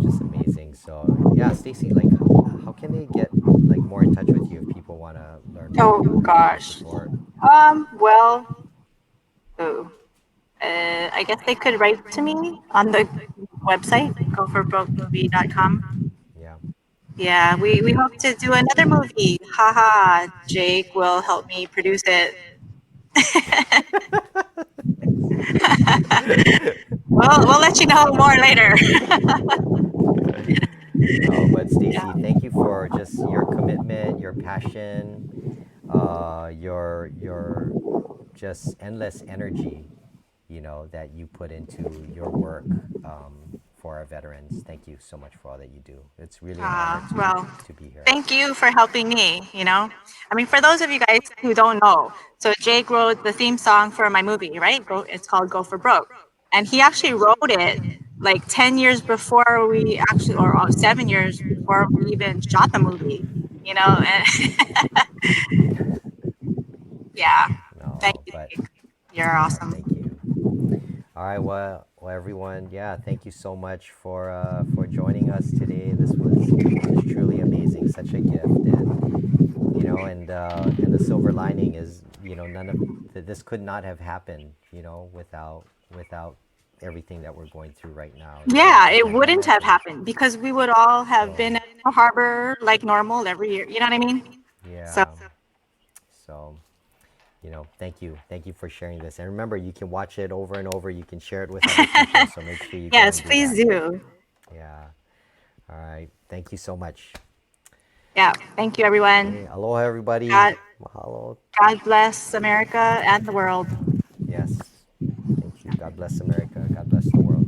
just amazing. So yeah, Stacy, like, how can they get like more in touch with you if people want to learn more? Oh gosh. I guess they could write to me on the website, goforbrokemovie.com. Yeah. Yeah, we hope to do another movie. Haha, Jake will help me produce it. We'll let you know more later. No, but Yeah. Stacy, thank you for just your commitment, your passion, your just endless energy, that you put into your work for our veterans. Thank you so much for all that you do. It's really an honor Well, to be here. thank you for helping me, I mean, for those of you guys who don't know, so Jake wrote the theme song for my movie, right? It's called Go for Broke. And he actually wrote it like 10 years before we actually, or 7 years before we even shot the movie, and yeah. Thank you, Jake. You're awesome. Thank you. All right, well, everyone, yeah, thank you so much for joining us today. This was truly amazing, such a gift, and the silver lining is, none of this could not have happened, without everything that we're going through right now. Yeah, it wouldn't have happened because we would all have been at Pearl Harbor like normal every year. You know what I mean? Yeah. So, thank you for sharing this. And remember, you can watch it over and over. You can share it with other people. So make sure you go Yes, and please that. do. Yeah. All right. Thank you so much. Yeah. Thank you, everyone. Okay. Aloha, everybody. Mahalo. God bless America and the world. Yes. Thank you. God bless America. God bless the world.